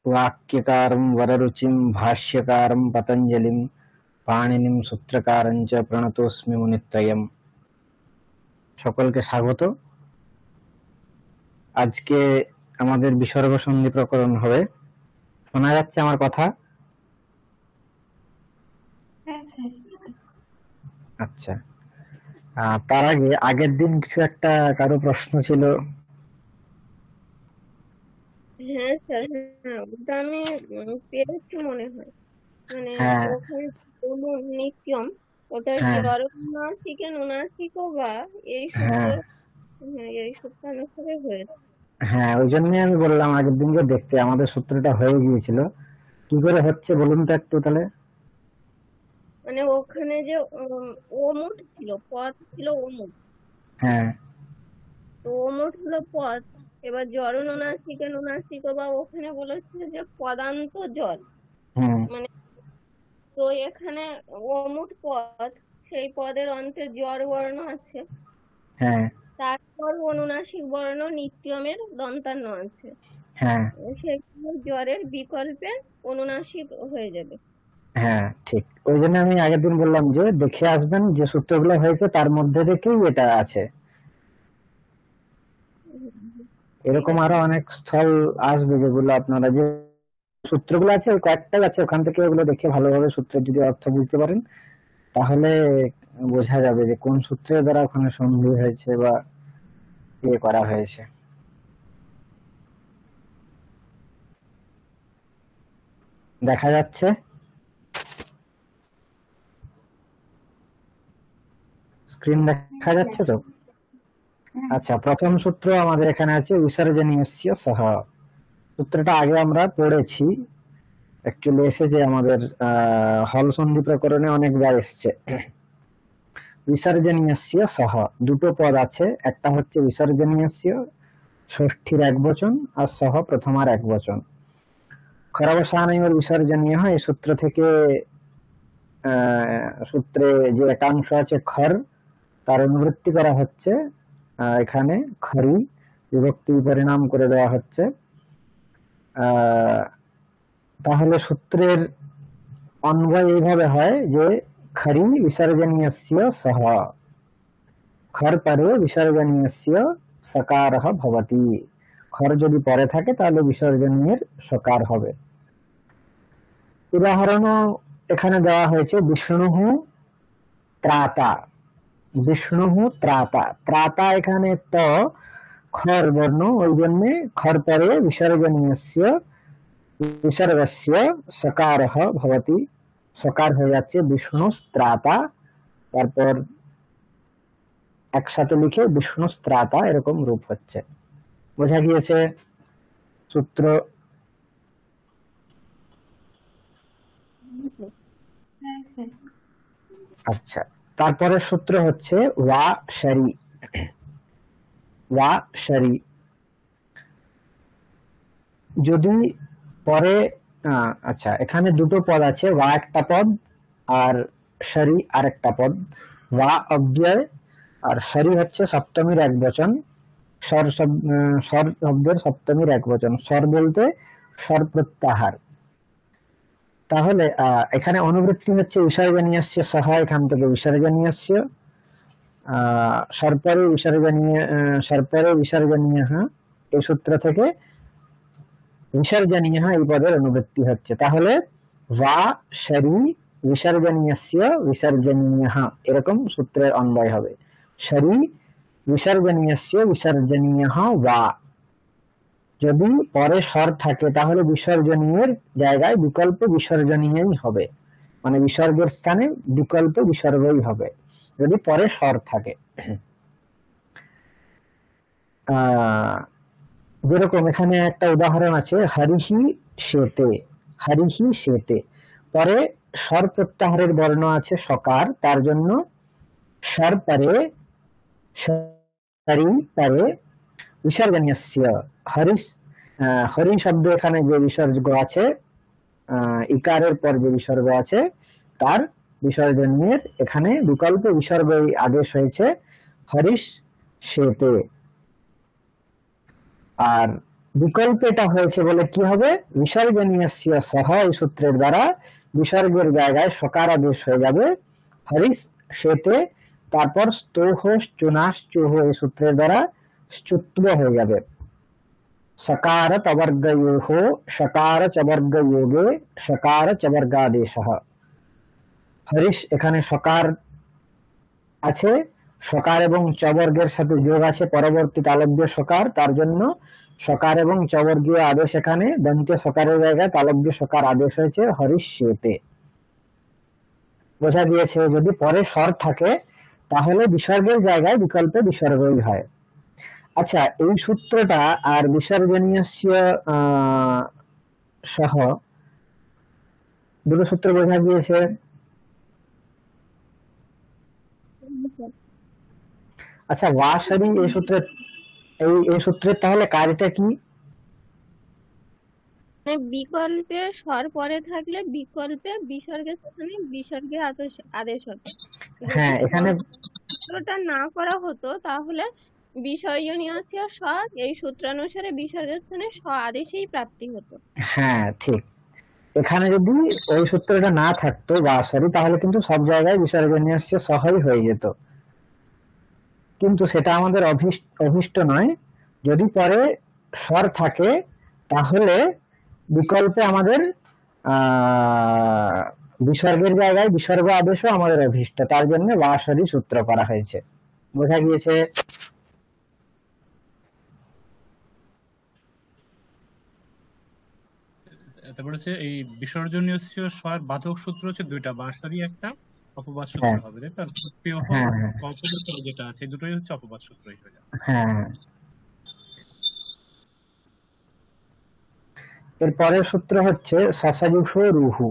वाक्यकारं वररुचिं भाष्यकारं पतञ्जलिं पाणिनिं सूत्रकारं च प्रणतोऽस्मि मुनित्रयम्। সকলকে স্বাগত। আজকে আমাদের বিসর্গ সন্ধি প্রকরণ হবে। শোনা যাচ্ছে আমার কথা? আচ্ছা, তার আগে আগের দিন কিছু একটা কারো প্রশ্ন ছিল। হ্যাঁ স্যার, হ্যাঁ ওটা আমি পেরেছি মনে হয়। মানে হ্যাঁ ওখানে নিত্যম ওটা হ্যাঁ জরনাসিকে নুনাসিকো বা এই সূত্র, হ্যাঁ হ্যাঁ এই সূত্রানুসারে হয়েছে। হ্যাঁ, ওই জন্যই আমি বললাম আগের দিনকে দেখতে, আমাদের সূত্রটা হয়ে গিয়েছিল। কি করে হচ্ছে বলুন তো একটু তাহলে। মানে ওখানে যে ওমুট ছিল, পদ ছিল ওমুট, হ্যাঁ তো ওমুট হলো পদ। এবার জরনাসিকে নুনাসিকো বা ওখানে বলেছিল যে পদান্ত জল, হুম মানে তো এখানে অমুট পদ, সেই পদের অন্তে জ্বর বর্ণ আছে, হ্যাঁ তারপর অনুনাসিক বর্ণ নিত্যমের দন্তান্ন আছে, হ্যাঁ সেগুলো জ্বরের বিকল্পে অনুনাসিক হয়ে যাবে। হ্যাঁ ঠিক, ওই জন্য আমি আগের দিন বললাম যে দেখে আসবেন যে সূত্রগুলো হয়েছে তার মধ্যে থেকেই এটা আছে। ঠিক এরকম আছে। আরো অনেক স্থল আসবে যেগুলো আপনারা যে সূত্রগুলো আছে ওই কয়েকটাই আছে, ওখান থেকে ওগুলো দেখে ভালোভাবে সূত্রের যদি অর্থ বুঝতে পারেন তাহলে বোঝা যাবে যে কোন সূত্রের দ্বারা ওখানে সন্ধি হয়েছে বা ইয়ে করা হয়েছে। দেখা যাচ্ছে স্ক্রিন দেখা যাচ্ছে তো? আচ্ছা, প্রথম সূত্র আমাদের এখানে আছে বিসর্জনীয়স্য সহ। সূত্রটা আগে আমরা পড়েছি, অ্যাকচুয়ালি এসেছে আমাদের হল সন্ধি প্রকরণে অনেকবার এসছে। বিসর্জনীয়স্য সহ দুটো পদ আছে, একটা হচ্ছে বিসর্জনীয়স্য ষষ্ঠীর এক বচন আর সহ প্রথমার এক বচন। খরাবসানৈর বিসর্জনীয় এই সূত্র থেকে সূত্রে যে একাংশ আছে খর, তার অনুবৃত্তি করা হচ্ছে এখানে খরি বিভক্তি পরিণাম করে দেওয়া হচ্ছে। তাহলে সূত্রের অন্বয় এইভাবে হয় যে খরি বিসর্জনীয়স্য সহ, খর পরে বিসর্জনীয়স্য সকারঃ ভবতি। খর যদি পরে থাকে তাহলে বিসর্জনীয়ের সকার হবে। উদাহরণও এখানে দেওয়া হয়েছে বিষ্ণুঃ ত্রাতা। বিষ্ণুঃ ত্রাতা, ত্রাতা এখানে ত খর বর্ণ, ওই জন্য খর পরে বিসর্জনীয়স্য বিসর্গস্য সকারঃ ভবতি, সকার হয়ে যাচ্ছে বিষ্ণু ত্রাতা। তারপর একসাথে লিখে বিষ্ণু ত্রাতা এরকম রূপ হচ্ছে। বোঝা গিয়েছে সূত্র? আচ্ছা, তারপরের সূত্র হচ্ছে ওয়া শরি। ওয়া শরি যদি পরে আচ্ছা, এখানে দুটো পদ আছে, ওয়া একটা পদ আর শরি আর একটা পদ। ওয়া অব্যয় আর শরি হচ্ছে সপ্তমীর এক বচন। স্বর শব্দের সপ্তমীর এক বচন, স্বর বলতে স্বর প্রত্যাহার। তাহলে এখানে অনুবৃত্তি হচ্ছে বিসর্জনীয়স্য সহ, এখান থেকে বিসর্জনীয়স্য সর্পরে বিসর্জনীয়, সর্পরে বিসর্জনীয় এই সূত্র থেকে বিসর্জনীয় এই পদের অনুবৃত্তি হচ্ছে। তাহলে ওয়া শরি বিসর্জনীয়স্য বিসর্জনীয় এরকম সূত্রের অন্বয় হবে। শরি বিসর্জনীয়স্য বিসর্জনীয় ওয়া। যদি পরে স্বর থাকে তাহলে বিসর্জনীয়ের জায়গায় বিকল্প বিসর্জনীয়ই হবে, মানে বিসর্গের স্থানে বিকল্প বিসর্গই হবে যদি পরে স্বর থাকে। যেরকম এখানে একটা উদাহরণ আছে হরিহি শ্বেতে। হরিহি শ্বেতে পরে স্বর প্রত্যাহারের বর্ণ আছে সকার, তার জন্য স্বর পরে শরি পরে বিসর্জনীয়স্য হরিশ। হরি শব্দ এখানে যে বিসর্গ আছে, ইকারের পর যে বিসর্গ আছে তার বিসর্জনীয়ের এখানে বিকল্প বিসর্গ আদেশ হয়েছে হরিশ শ্বেতে। আর বিকল্প এটা হয়েছে বলে কি হবে, বিসর্জনীয়স্য সহ এই সূত্রের দ্বারা বিসর্গের জায়গায় সকার আদেশ হয়ে যাবে হরিস সেতে, তারপর স্তোহ চুনাস চুহ এই সূত্রের দ্বারা স্তুত্ব হয়ে যাবে। সকার তবর্গয়োহ সকার চবর্গয়োগে সকার চবর্গাদেশঃ। হরিস এখানে সকার আছে, সকার এবং চবর্গের সাথে যোগ আছে পরবর্তী তালব্য সকার, তার জন্য সকার এবং চবর্গীয় আদেশ এখানে দন্ত্য সকারের জায়গায় তালব্য সকার আদেশ হয়েছে হরিষ্যেতে। বোঝা গিয়েছে? যদি পরে স্বর থাকে তাহলে বিসর্গের জায়গায় বিকল্পে বিসর্গই হয়। আচ্ছা, এই সূত্রটা আর বিসর্জনীয়স্য সহ দুটো সূত্র বোঝা গিয়েছে। আচ্ছা, ওয়াসারি এই সূত্রের এই সূত্রের তাহলে কাজটা কি? মানে বিকল্পে স্বর পরে থাকলে বিকল্পে বিসর্গের স্থানে বিসর্গের আদেশ হতো। হ্যাঁ, এখানে সূত্রটা না করা হতো তাহলে বিসর্জনীয়স্য স্বর এই সূত্রানুসারে বিসর্গের স্থানে আদেশেই প্রাপ্তি হতো। হ্যাঁ ঠিক, এখানে যদি ওই সূত্রটা না থাকতো ওয়াসারি তাহলে কিন্তু সব জায়গায় বিসর্জনীয়স্য সহই হয়ে যেত, কিন্তু সেটা আমাদের অভীষ্ট নয়। যদি পরে স্বর থাকে তাহলে বিকল্পে আমাদের বিসর্গের জায়গায় বিসর্গ আদেশও আমাদের অভীষ্ট, তার জন্য ওয়াসারি সূত্র করা হয়েছে। বোঝা গিয়েছে? তারপর হচ্ছে এই বিসর্জনীয় স্বর বাধক সূত্র হচ্ছে দুইটা, বাঁশারি একটা, অপবাদ সূত্র হ্যাঁ হবে, তাই তো? প্রিয় হ্যাঁ হ্যাঁ কল্পনা যেটা আছে দুটোই হচ্ছে অপবাদ সূত্রই হয়ে যাচ্ছে। হ্যাঁ। এর পরের সূত্র হচ্ছে সসাজুষ রুহু।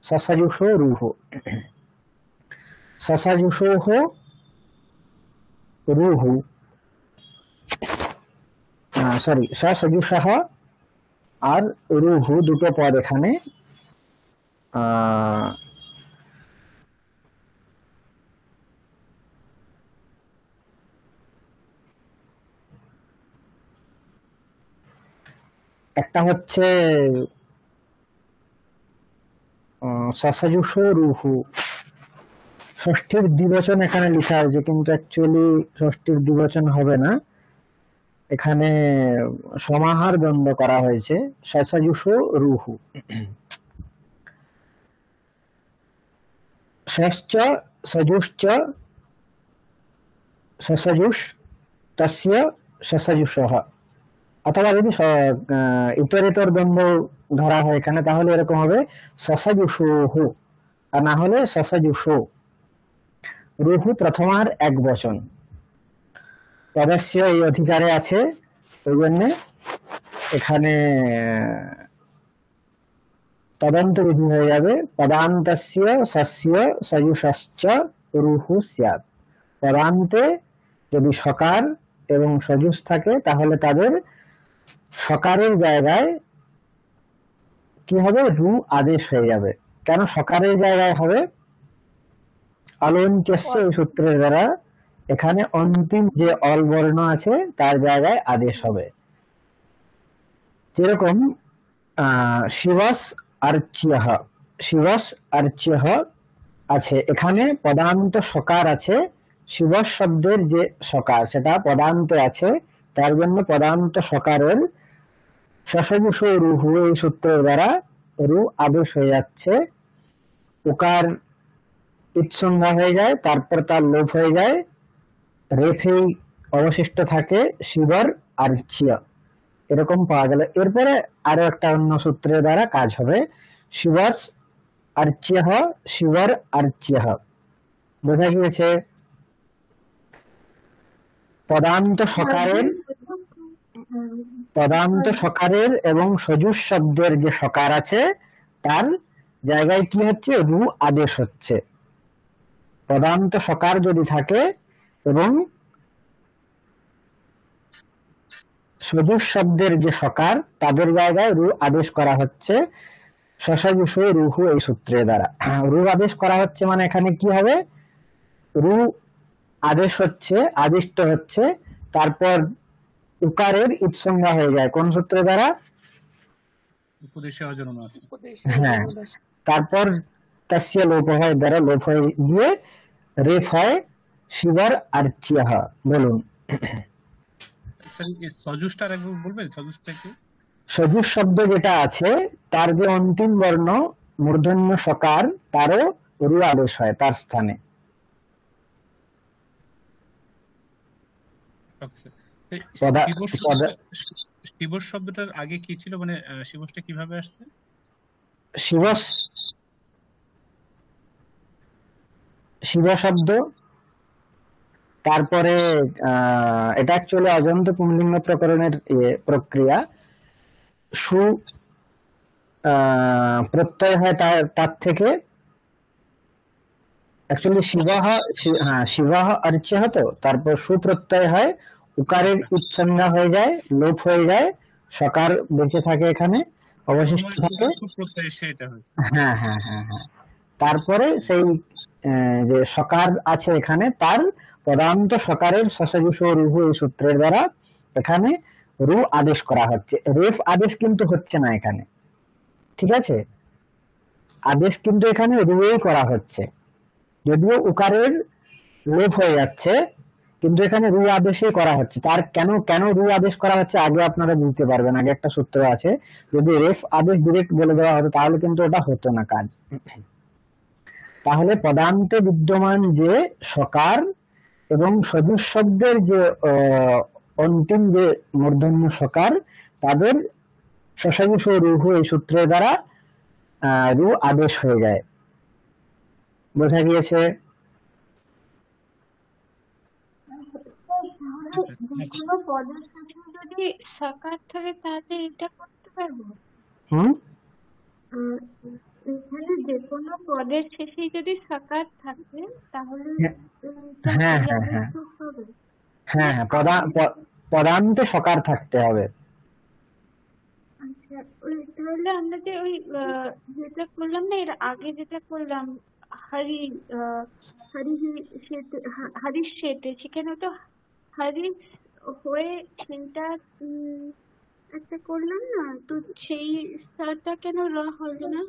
সসাজুষ রুহু, সসাজুষোহ রুহু, সরি সসজুষহ আর রুহু দুটো পদ এখানে। একটা হচ্ছে সসাজুষ রুহু, ষষ্ঠীর দ্বিবচন এখানে লেখা হয়েছে কিন্তু অ্যাকচুয়ালি ষষ্ঠীর দ্বিবচন হবে না, এখানে সমাহার দ্বন্দ্ব করা হয়েছে সসাজুষ রুহু। ষষ্ঠ সজুশ্চ সসজুষ তস্য সসজুষহ, অথবা যদি ইতরেতর দ্বন্দ্ব ধরা হয় এখানে তাহলে এরকম হবে সসজুষুহু, আর না হলে সসজুষু। রুহু প্রথমার এক বচন, পদস্য এই অধিকারে আছে, ওই জন্য এখানে তদন্ত রুহু হয়ে যাবে। পদান্তস্য সস্য সজুষশ্চ রুহু স্যাৎ। পদান্তে যদি সকার এবং সজুষ থাকে তাহলে তাদের সকারের জায়গায় কি হবে, রু আদেশ হয়ে যাবে। কেন সকারের জায়গায় হবে? অলঞ্চস্য এই সূত্রের দ্বারা এখানে অন্তিম যে অল বর্ণ আছে তার জায়গায় আদেশ হবে। যেরকম শিবস আর্চ্যহ, শিবস আর্চ্যহ আছে, এখানে পদান্ত সকার আছে, শিবস শব্দের যে সকার সেটা পদান্তে আছে, তার জন্য পদান্ত সকারের সসজুষ রুহু এই সূত্রের দ্বারা রু আদেশ হয়ে যাচ্ছে। উকার ইৎসংজ্ঞা হয়ে যায়, তারপর তার লোপ হয়ে যায়, রেফেই অবশিষ্ট থাকে শিবর আর্চ্য, এরকম পাওয়া গেল। এরপরে আরো একটা অন্য সূত্রের দ্বারা কাজ হবে, শিবস আর্চ্যহ শিবর আর্চ্যহ। বোঝা গিয়েছে? পদান্ত সকারের এবং সজুষ শব্দের যে সকার আছে তার জায়গায় কি হচ্ছে, রু আদেশ হচ্ছে। পদান্ত সকার যদি থাকে এবং সজুষ শব্দের যে সকার তাদের জায়গায় রু আদেশ করা হচ্ছে সসজুষ রুহু এই সূত্রের দ্বারা। রু আদেশ করা হচ্ছে মানে এখানে কি হবে, রু আদেশ হচ্ছে, আদিষ্ট হচ্ছে, তারপর উকারের ইৎসংজ্ঞা হয়ে যায় কোন সূত্রের দ্বারা? উপদেশে অজনুনাসিক। হ্যাঁ, তারপর তস্য লোপ হয় দ্বারা লোপ হয়ে গিয়ে রেফ হয় শিবর আর্চ্যহ। বলুন। স্যার এই সজুষটার একবার বলবেন, সজুষটা কি? সজুষ শব্দ যেটা আছে তার যে অন্তিম বর্ণ মূর্ধন্য সকার, তারও রু আদেশ হয় তার স্থানে। Okay sir. এই পদা শিবস পদা শিবস শব্দটার আগে কি ছিল, মানে শিবসটা কিভাবে আসছে? শিবস, শিব শব্দ, তারপরে এটা অ্যাকচুয়ালি অজন্ত পুংলিঙ্গ প্রকরণের প্রক্রিয়া। সু প্রত্যয় হয় তার থেকে, অ্যাকচুয়ালি শিবাহ, হ্যাঁ শিবাহ আর্চ্যহ, তো তারপর সুপ্রত্যয় হয়, উকারের উচ্চাঙ্গা হয়ে যায়, লোপ হয়ে যায়, সকার বেঁচে থাকে এখানে, অবশিষ্ট প্রথমে থাকে। সুপ্রত্যয় এসে এটা হয়েছে। হ্যাঁ হ্যাঁ হ্যাঁ হ্যাঁ। তারপরে সেই যে সকার আছে এখানে, তার পদান্ত সকারের সসজুষ রুহু এই সূত্রের দ্বারা এখানে রু আদেশ করা হচ্ছে, রেফ আদেশ কিন্তু হচ্ছে না এখানে। ঠিক আছে, আদেশ কিন্তু এখানে রুয়েই করা হচ্ছে, যদিও উকারের লোপ হয়ে যাচ্ছে, কিন্তু এখানে রু আদেশে করা হচ্ছে। তার কেন কেন রু আদেশ করা হচ্ছে আগে আপনারা বুঝতে পারবেন। আগে একটা সূত্র আছে, যদি রেফ আদেশ ডিরেক্ট বলে দেওয়া হতো তাহলে কিন্তু ওটা হতো না কাজ। তাহলে পদান্তে বিদ্যমান যে সকার এবং সজুষ শব্দের যে অন্তিম যে মূর্ধন্য সকার, তাদের সসজুষ রুহু এই সূত্রের দ্বারা রু আদেশ হয়ে যায়। বোঝা গিয়েছে? যেকোনো পদের সাথে যদি সাকার থাকে তাহলে এটা করতে পারবো। এখানে যেকোনো পদের শেষে যদি সাকার থাকে তাহলে এটা হ্যাঁ কি হ্যাঁ হ্যাঁ আদেশ হবে? হ্যাঁ হ্যাঁ, পদান্তে সকার থাকতে হবে। আচ্ছা, তাহলে আমরা যে ওই যেটা করলাম না, এর আগে যেটা করলাম হরি হরিশ সেতে, সেখানে তো হরিশ হয়ে সেটা একটা করলাম না, তো সেই স্টারটা কেন র হলো না?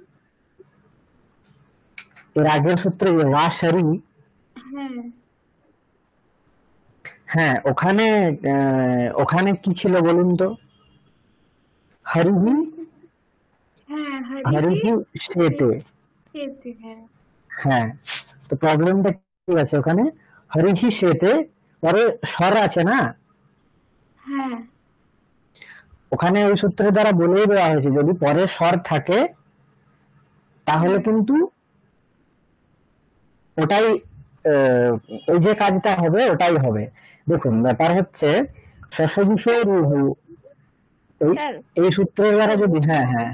এর আগের সূত্রে ওয়াশারি, হ্যাঁ হ্যাঁ ওখানে ওখানে কি ছিল বলুন তো? হরিহি, হ্যাঁ হরিহি সেতে। সেতে, হ্যাঁ হ্যাঁ, তো প্রবলেমটা কি আছে ওখানে? হরিহি সেতে পরে স্বর আছে না, হ্যাঁ ওখানে ওই সূত্রের দ্বারা বলেই দেওয়া হয়েছে যদি পরে স্বর থাকে তাহলে কিন্তু ওটাই ওই যে কাজটা হবে ওটাই হবে। দেখুন ব্যাপার হচ্ছে সসজুষ রুহু স্যার এই সূত্রের দ্বারা যদি, হ্যাঁ হ্যাঁ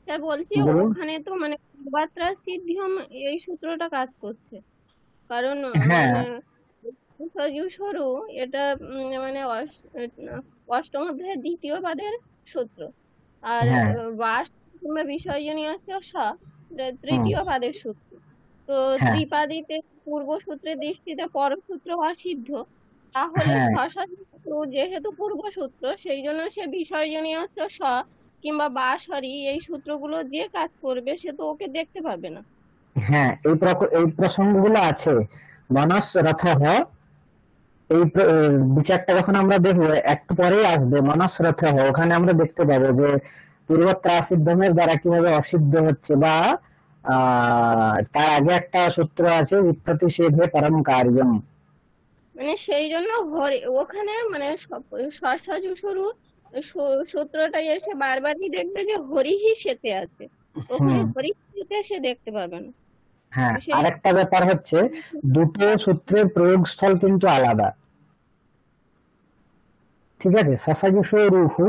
স্যার বলছি বলুন। ওখানে তো মানে পূর্বাত্রা সিদ্ধিয়ম এই সূত্রটা কাজ করছে, কারণ হ্যাঁ মানে সরু এটা মানে অষ্টম অধ্যায়ের দ্বিতীয় পাদের সূত্র, আর হ্যাঁ বাস কিংবা বিসর্জনীয় তৃতীয় পাদের সূত্র। তো হ্যাঁ ত্রিপাদীতে পূর্ব সূত্রের দৃষ্টিতে পরসূত্র অসিদ্ধ, তাহলে হ্যাঁ সূত্র যেহেতু পূর্ব সূত্র সেই জন্য সে বিসর্জনীয় স কিংবা বাসরি এই সূত্রগুলো যে কাজ করবে সে তো ওকে দেখতে পাবে না। হ্যাঁ, এই প্রসঙ্গগুলো আছে। মনস রথ, এই বিচারটা যখন আমরা দেখবো একটু পরেই আসবে, মনস রথ, ওখানে আমরা দেখতে পাবো যে পূর্বত্রা সিদ্ধমের দ্বারা কিভাবে অসিদ্ধ হচ্ছে, বা তার আগে একটা সূত্র আছে বিপ্রতিষেধে পরম কার্যম। মানে সেই জন্য ওখানে মানে সসজুষরু সূত্রটাই এসে বারবারই দেখবে যে হরিহি সেতে আছে, ওখানে হরিহিতে সে দেখতে পাবে না। হ্যাঁ, সেই আরেকটা ব্যাপার হচ্ছে দুটো সূত্রের প্রয়োগস্থল কিন্তু আলাদা। ঠিক আছে, সসজুষ রুহু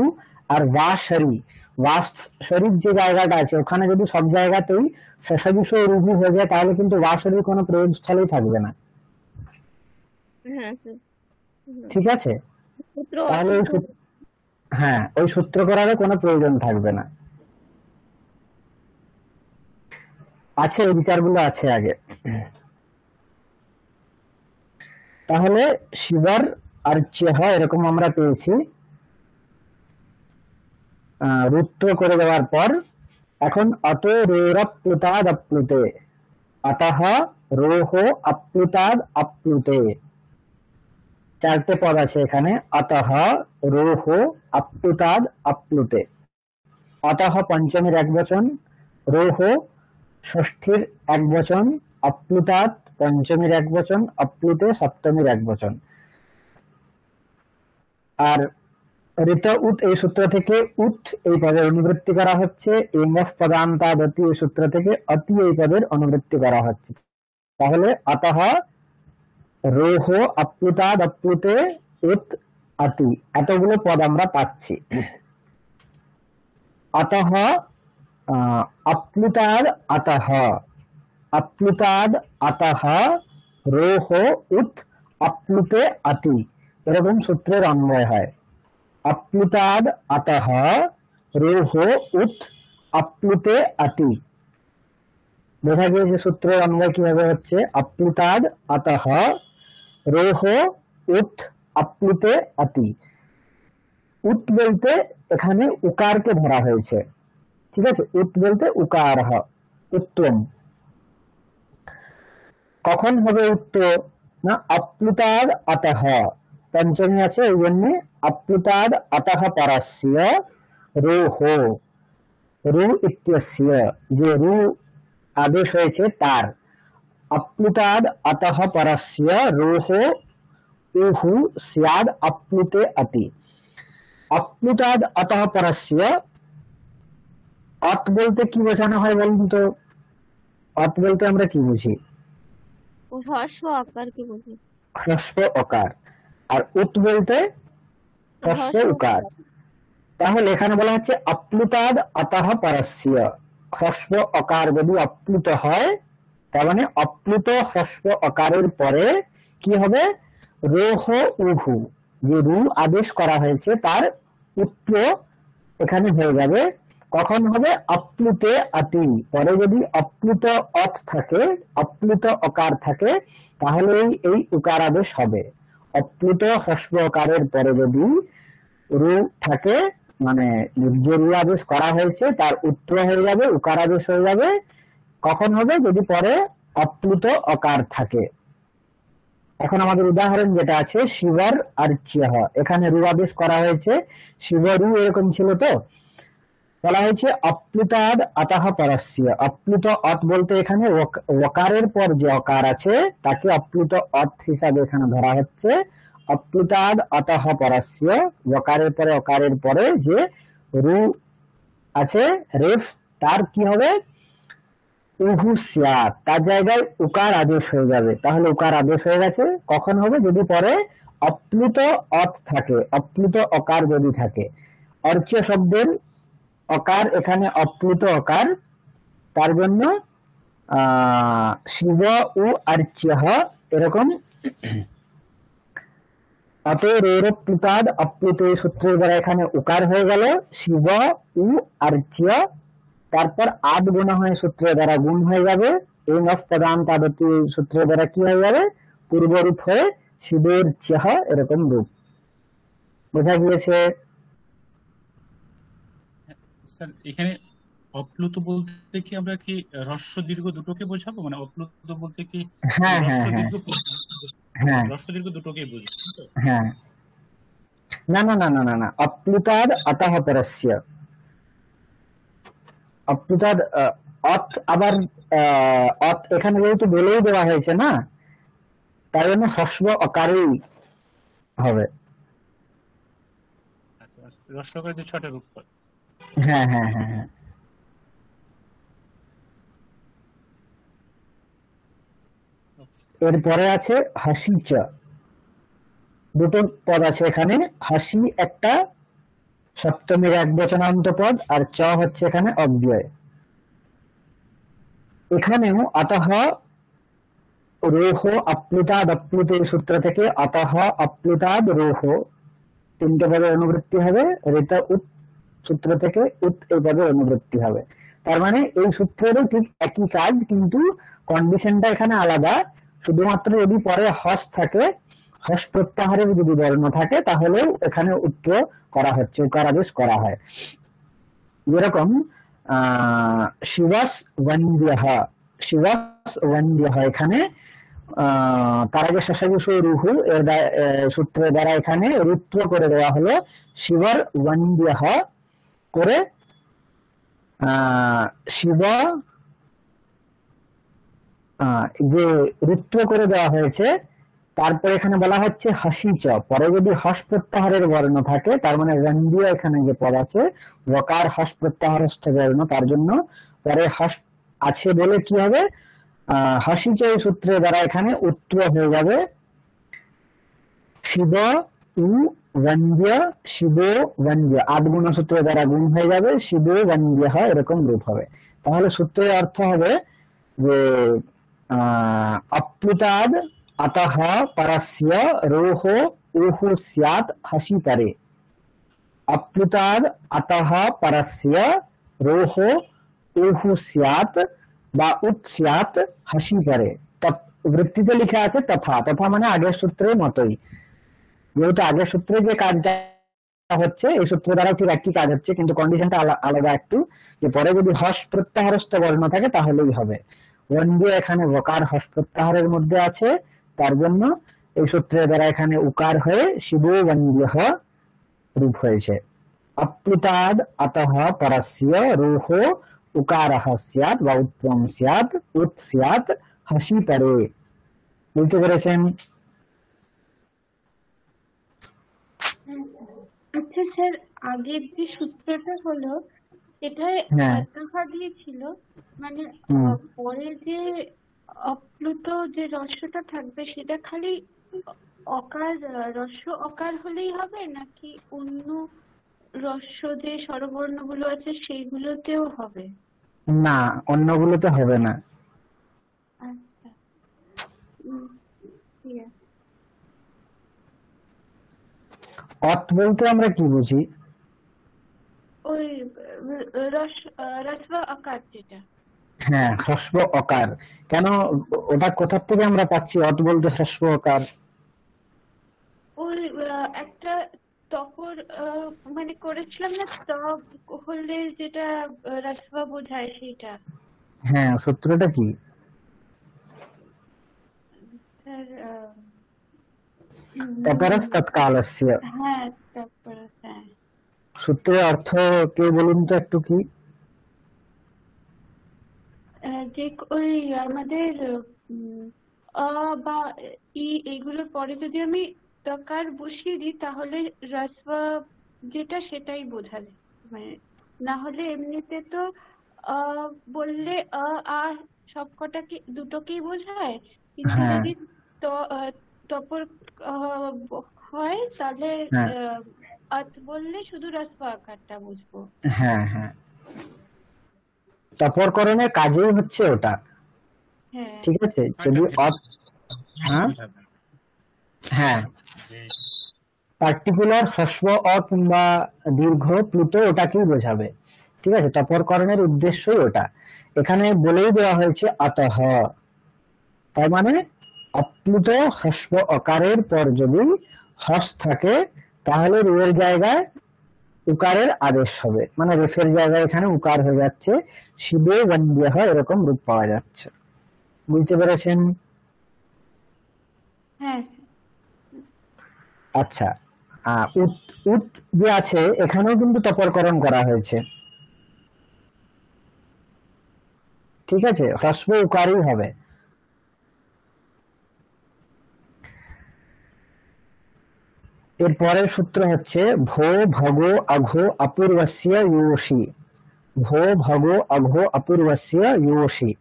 আর ওয়াশরি, ওয়াশরির যে জায়গাটা আছে ওখানে যদি সব জায়গাতেই সসজুষ রুহু হয়ে যায় তাহলে কিন্তু ওয়াশরির কোনো প্রয়োগস্থলই থাকবে না। হ্যাঁ স্যার, ঠিক আছে, সূত্র তাহলে অসিদ্ধ। হ্যাঁ ওই সূত্র করার কোনো প্রয়োজন থাকবে না। আছে, এই বিচারগুলো আছে আগে। তাহলে শিবর আর্চ্যহ এরকম আমরা পেয়েছি। রুত্ব করে দেওয়ার পর এখন অত রোরপ্লুতাদ আপ্লুতে, অতঃ রোহ আপ্লুতাদ আপ্লুতে, চারটে পদ আছে এখানে। অতঃ রোহ আপ্লুতাদ আপ্লুতে। অতঃ পঞ্চমীর এক বচন, রোহ ষষ্ঠীর এক বচন, আপ্লুতাদ পঞ্চমীর এক বচন, আপ্লুতে সপ্তমীর এক বচন। আর ঋত উত এই সূত্র থেকে উত এই পদের অনুবৃত্তি করা হচ্ছে, এমফ পদান্তাদ অতি এই সূত্র থেকে অতি এই পদের অনুবৃত্তি করা হচ্ছে। তাহলে অতঃ রোহ আপ্লুতাদ আপ্লুতে উত অতি, এতগুলো পদ আমরা পাচ্ছি। অতঃ আপ্লুতাদ অতঃ, আপ্লুতাদ অতঃ রোহ উত আপ্লুতে অতি, এরকম সূত্রের অন্বয় হয়। আপ্লুতাদ অতঃ রোহ উত আপ্লুতে অতি। বোঝা গিয়েছে সূত্রের অন্বয় কিভাবে হচ্ছে। আপ্লুতাদ অতঃ রোহ উত আপ্লুতে অতি। উত বলতে এখানে উকারকে ধরা হয়েছে, ঠিক আছে। উত বলতে উকার, উত্তম। কখন হবে উত্ত না, আপ্লুতাদ অতঃ পঞ্চমী আছে এই জন্য আপ্লুতাদ অতঃ পরস্য রোহ, রু ইত্যস্য যে রু আদেশ হয়েছে তার। আপ্লুতাদ অতঃ পরস্য রোহ উহু স্যাদ আপ্লুতে অতি। আপ্লুতাদ অতঃ পরস্য, অত বলতে কি বোঝানো হয় বলুন তো? অত বলতে আমরা কি বুঝি? হ্রস্ব আকার কি বলছি? হ্রস্ব অকার। আর উত বলতে হ্রস্ব উকার। তাহলে এখানে বলা হচ্ছে আপ্লুতাদ অতঃ পরস্য, হ্রস্ব অকার যদি অপ্লুত হয় তার মানে অপ্লুত হ্রস্ব অকারের পরে কি হবে, রোহ উহু, যে রু আদেশ করা হয়েছে তার উত্তর এখানে হয়ে যাবে। কখন হবে, অপ্লুতে অতি, পরে যদি অপ্লুত অত থাকে, অপ্লুত অকার থাকে, তাহলে এই উকার আদেশ হবে। অপ্লুত হ্রস্ব অকারের পরে যদি রু থাকে, মানে যে রু আদেশ করা হয়েছে তার উত্তর হয়ে যাবে, উকার আদেশ হয়ে যাবে। কখন হবে, যদি পরে অপ্লুত অকার থাকে। এখন আমাদের উদাহরণ যেটা আছে শিবর আর্চ্যহ, এখানে রু আদেশ করা হয়েছে, শিবরু এরকম ছিল তো, বলা হয়েছে অপ্লুতাদ অতঃ পরস্য। অপ্লুত অত বলতে এখানে ওকারের পর যে অকার আছে তাকে অপ্লুত অত হিসাবে এখানে ধরা হচ্ছে। অপ্লুতাদ অতঃ পরস্য, ওকারের পরে অকারের পরে যে রু আছে রেফ, তার কি হবে, উহু স্যাদ, তার জায়গায় উকার আদেশ হয়ে যাবে। তাহলে উকার আদেশ হয়ে গেছে। কখন হবে, যদি পরে অপ্লুত অত থাকে, অপ্লুত অকার যদি থাকে। অর্চ্য শব্দের অকার এখানে অপ্লুত অকার, তার জন্য শিব উ আর্চ্যহ এরকম। অতএব অপ্লুত সূত্রের দ্বারা এখানে উকার হয়ে গেল শিব উ আর্চ্য, তারপর আদ গুণা হয় সূত্রের দ্বারা গুণ হয়ে যাবে। এই নফ পদান্ত আদতি সূত্রের দ্বারা কি হয়ে যাবে, পূর্বরূপ হয়ে শিবের চেহ এরকম রূপ। বোঝা গিয়েছে? স্যার এখানে অপ্লুত বলতে কি আমরা কি হ্রস্ব দীর্ঘ দুটোকে বোঝাবো? মানে অপ্লুত বলতে কি হ্যাঁ হ্যাঁ হ্রস্ব হ্যাঁ দীর্ঘ, হ্যাঁ হ্রস্ব দীর্ঘ দুটোকেই বোঝাবো তো? হ্যাঁ, না না না না না না, অপ্লুতাদ অতঃ পরস্য। অপ্লুতাদ অত, আবার অত এখানে যেহেতু বলেই দেওয়া হয়েছে না, তাই জন্য হ্রস্ব অকারেই হবে। আচ্ছা, হ্রস্বকার যে ছটা রূপ হয়। হ্যাঁ হ্যাঁ হ্যাঁ হ্যাঁ। এরপরে আছে হাসিচ, দুটো পদ আছে এখানে। হাসি একটা সপ্তমীর এক বচনান্ত পদ, আর চ হচ্ছে এখানে অব্যয়। এখানেও অতঃ রোহ আপ্লুতাদ আপ্লুত সূত্র থেকে অতঃ আপ্লুতাদ রোহ তিনটে পদের অনুবৃত্তি হবে। ঋত উত সূত্র থেকে উত এই পদের অনুবৃত্তি হবে। তার মানে এই সূত্রেরও ঠিক একই কাজ, কিন্তু কন্ডিশনটা এখানে আলাদা। শুধুমাত্র যদি পরে হস থাকে, হস প্রত্যাহারের যদি বর্ণ থাকে তাহলেও এখানে উত্তর করা হচ্ছে, উকারাদেশ করা হয়। যেরকম শিবাস বন্দ্যহ, শিবাস বন্দ্যহ, এখানে তার আগে শশাগুষ রুহু এর সূত্রের দ্বারা এখানে রুত্র করে দেওয়া হলো শিবর বন্দ্যহ করে, শিব যে রুত্র করে দেওয়া হয়েছে, তারপরে এখানে বলা হচ্ছে হাসিচ, পরে যদি হস প্রত্যাহারের বর্ণ থাকে তার মানে বন্দ্য এখানে যে পদ আছে বকার হস প্রত্যাহারস্থ বর্ণ, তার জন্য পরে হস আছে বলে কি হবে, হাসিচ সূত্রের দ্বারা এখানে উত্তর হয়ে যাবে শিব উ বন্দ্য, শিব বন্দ্য, আদগুণ সূত্রের দ্বারা গুণ হয়ে যাবে, শিব বন্দ্য হয় এরকম রূপ হবে। তাহলে সূত্রের অর্থ হবে যে অপ্লুতাদ अतः परस्य रोह ऊहु स्यात् हसितरे, अप्लुताद अतः परस्य रोह ऊहु स्यात् বা উত স্যাত হাসিতরে। বৃত্তিতে লেখা আছে তথা, তথা মানে আগের সূত্রের মতোই, যেহেতু আগের সূত্রে যে কাজটা হচ্ছে এই সূত্র দ্বারা ঠিক একই কাজ হচ্ছে, কিন্তু কন্ডিশনটা আলাদা একটু, যে পরে যদি হস প্রত্যাহারস্থ বর্ণ থাকে তাহলেই হবে। বন্দ্য এখানে বকার হস প্রত্যাহারের মধ্যে আছে, তার জন্য এই সূত্রের দ্বারা এখানে উকার হয়ে শিব বন্দ্য রূপ হয়েছে। অপ্লুতাদ আতঃ পরস্য রোহ উকারঃ স্যাৎ বা উত্তম স্যাৎ উত স্যাৎ হাসিতরে। বুঝতে পেরেছেন? আচ্ছা স্যার, আগের যে সূত্রটা হলো এটায় হ্যাঁ। আতাহা দিয়েছিল, মানে পরে যে অপ্লুত যে রস্যটা থাকবে সেটা খালি অকার, রস্য অকার হলেই হবে নাকি অন্য রস্য যে স্বরবর্ণ গুলো আছে সেইগুলোতেও হবে? না, অন্যগুলোতে হবে না। আচ্ছা, ঠিক আছে। অত বলতে আমরা কি বুঝি? ওই রস্ব আকার যেটা। হ্যাঁ, হ্রস্ব অকার। কেন, ওটা কোথা থেকে আমরা পাচ্ছি অত বলতে হ্রস্ব অকার? ওই একটা তপর মানে করেছিলাম না, তপ হলে যেটা রাসবা বোঝায় সেইটা। হ্যাঁ, সূত্রটা কি? স্যার তপরস তৎকালস্য। হ্যাঁ, তারপরে হ্যাঁ, সূত্রের অর্থ কে বলুন তো একটু কি? যে ওই আমাদের অ বা ই এগুলোর পরে যদি আমি তকার বসিয়ে দিই তাহলে রাসবা যেটা সেটাই বোঝাবে, মানে না হলে এমনিতে তো বললে আ সবকটাকে দুটোকেই বোঝায়, কিন্তু হ্যাঁ যদি তপর হয় তাহলে হ্যাঁ আত বললে শুধু রাসবা আকারটা বুঝবো। হ্যাঁ হ্যাঁ, তপরকরণের কাজেই হচ্ছে ওটা। হ্যাঁ, ঠিক আছে, যদি হ্যাঁ হ্যাঁ পার্টিকুলার হ্রস্ব অ কিংবা দীর্ঘ প্লুত ওটাকেই বোঝাবে। ঠিক আছে, তপরকরণের উদ্দেশ্যই ওটা। এখানে বলেই দেওয়া হয়েছে আতঃ, তার মানে অপ্লুত হ্রস্ব অকারের পর যদি হস থাকে তাহলে রুয়ের জায়গায় উকারের আদেশ হবে, মানে রেফের জায়গায় এখানে উকার হয়ে যাচ্ছে, শিবে বন্দ্য হয় এরকম রূপ পাওয়া যাচ্ছে। বুঝতে পেরেছেন? হ্যাঁ। আচ্ছা, উত উত যে আছে এখানেও কিন্তু তপরকরণ করা হয়েছে। ঠিক আছে, হ্রস্ব উকারই হবে। এর পরের সূত্র হচ্ছে ভো ভগ অঘো অপূর্বস্য ইয়োষি। ভো ভগ অঘো অপূর্বস্য ইয়োষি।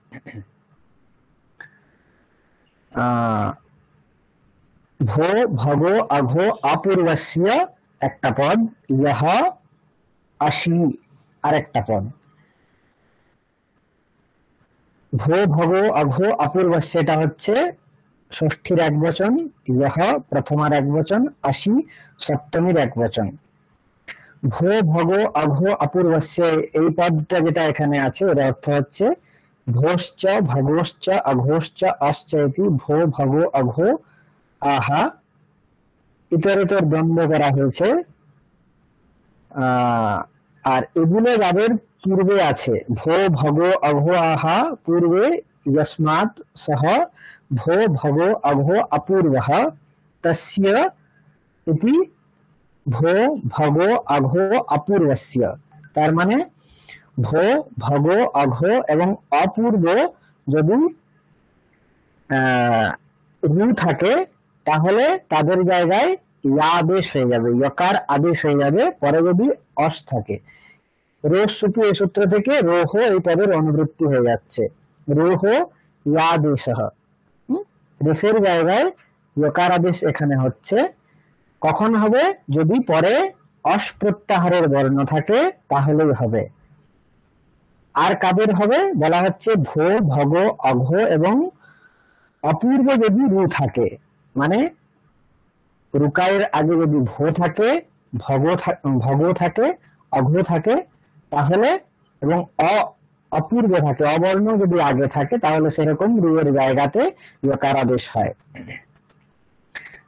ভো ভগ অঘো অপূর্বস্য একটা পদ, ইহ অসি আরেকটা পদ। ভো ভগ অঘো অপূর্বস্য এটা হচ্ছে ষষ্ঠীর এক বচন, ইহ প্রথমার এক বচন, অসি সপ্তমীর এক বচন। ভো ভগ অঘো অপূর্বস্য এই পদটা যেটা এখানে আছে এর অর্থ হচ্ছে ভোশ্চ ভগোশ্চ অঘোশ্চ অশ্চেতি ভো ভগ অঘো আহা ইতরেতর দ্বন্দ্ব করা হয়েছে। আর এগুলো যাদের পূর্বে আছে, ভো ভগ অঘো আহা পূর্বে যস্মাৎ সহ ভো ভগ অঘো অপূর্বঃ তস্য ইতি ভো ভগ অঘো অপূর্বস্য। তার মানে ভো ভগ অঘো এবং অপূর্ব যদি রু থাকে তাহলে তাদের জায়গায় ইয়া আদেশ হয়ে যাবে, ইয়কার আদেশ হয়ে যাবে। পরে যদি অস থাকে, রোহ সুপু এই সূত্র থেকে রোহ এই পদের অনুবৃত্তি হয়ে যাচ্ছে, রোহ ইয়া আদেশ। রেফের জায়গায় ইয়কার আদেশ এখানে হচ্ছে। কখন হবে? যদি পরে অস প্রত্যাহারের বর্ণ থাকে তাহলেই হবে। আর কাদের হবে বলা হচ্ছে? ভো ভগ অঘ এবং অপূর্ব যদি রু থাকে, মানে রুকায়ের আগে যদি ভো থাকে, ভগ থাকে, অঘ থাকে তাহলে, এবং অপূর্ব থাকে, অবর্ণ যদি আগে থাকে তাহলে সেরকম রুয়ের জায়গাতে ইয়কার আদেশ হয়।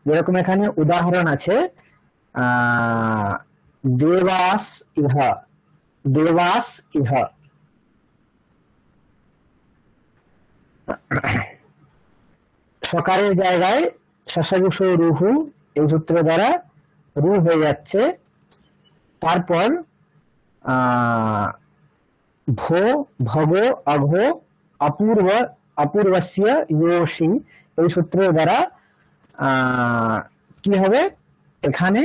যেরকম এখানে উদাহরণ আছে, দেবাস ইহ, দেবাস ইহ। সকারের জায়গায় শশাগুষ রুহু এই সূত্র দ্বারা রু হয়ে যাচ্ছে। তারপর ভো ভগ অঘ অপূর্ব অপূর্বস্য ইয়োষি এই সূত্রের দ্বারা কি হবে? এখানে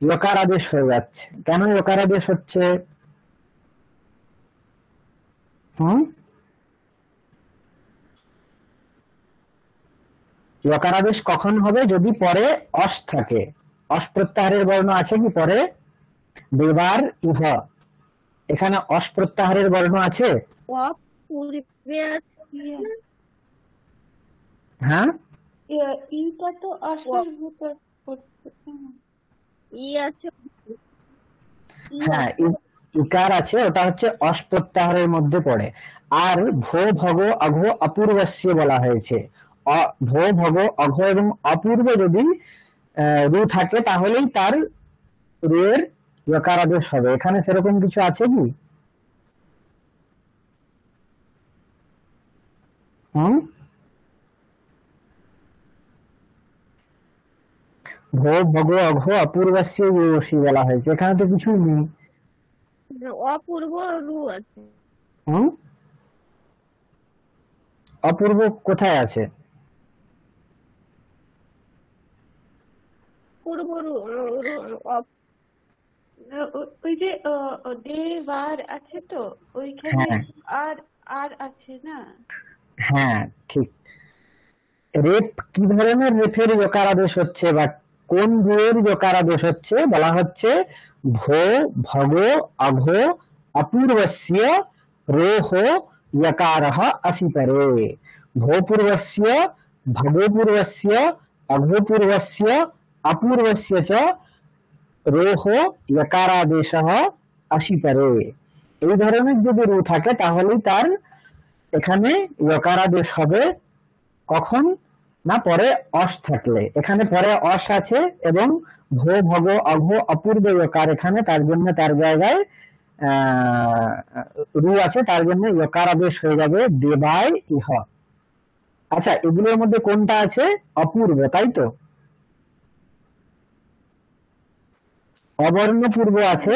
ইয়কার আদেশ হয়ে যাচ্ছে। কেন ইয়কার আদেশ হচ্ছে? ইয়কার আদেশ কখন হবে? যদি পরে অস থাকে। অস প্রত্যাহারের বর্ণ আছে কি পরে? দেবার ইহ, এখানে অস প্রত্যাহারের বর্ণ আছে? পূর্বে আছে। হ্যাঁ, ইটা তো অসের ভিতর পড়ছে। ই আছে, হ্যাঁ ইকার আছে, ওটা হচ্ছে অস প্রত্যাহারের মধ্যে পড়ে। আর ভো ভগ অঘ অপূর্বস্য বলা হয়েছে। ভো ভগ অঘ এবং অপূর্ব যদি রু থাকে তাহলেই তার রুয়ের ইকার আদেশ হবে। এখানে সেরকম কিছু আছে কি? ভো ভগ অঘ অপূর্বস্য ইয়োষি বলা হয়েছে, এখানে তো কিছু নেই। অপূর্ব রু আছে। অপূর্ব কোথায় আছে? পূর্ব রু ওই যে দেবার আছে তো ওইখানে আর আর আছে না? হ্যাঁ ঠিক। রেপ কি ধরনের রেফের ইয়কার আদেশ হচ্ছে বা কোন রুয়ের ইয়কার আদেশ হচ্ছে? বলা হচ্ছে ভো ভগ অঘ অপূর্বস্য রোহ ইয়কারঃ আসিপরে। ভো পূর্বস্য ভগো পূর্বস্য অঘো পূর্বস্য অপূর্বস্য চ রোহ ইয়কারাদেশঃ আসিপরে। এই ধরনের যদি রু থাকে তাহলেই তার এখানে ইয়কার আদেশ হবে। কখন না? পরে অস থাকলে। এখানে পরে অস আছে এবং ভো ভগ অঘ অপূর্ব ইয়কার এখানে, তার জন্য তার জায়গায় রু আছে, তার জন্য ইয়কার আদেশ হয়ে যাবে দেবায় ইহ। আচ্ছা, এগুলোর মধ্যে কোনটা আছে? অপূর্ব, তাই তো? অবর্ণ পূর্ব আছে।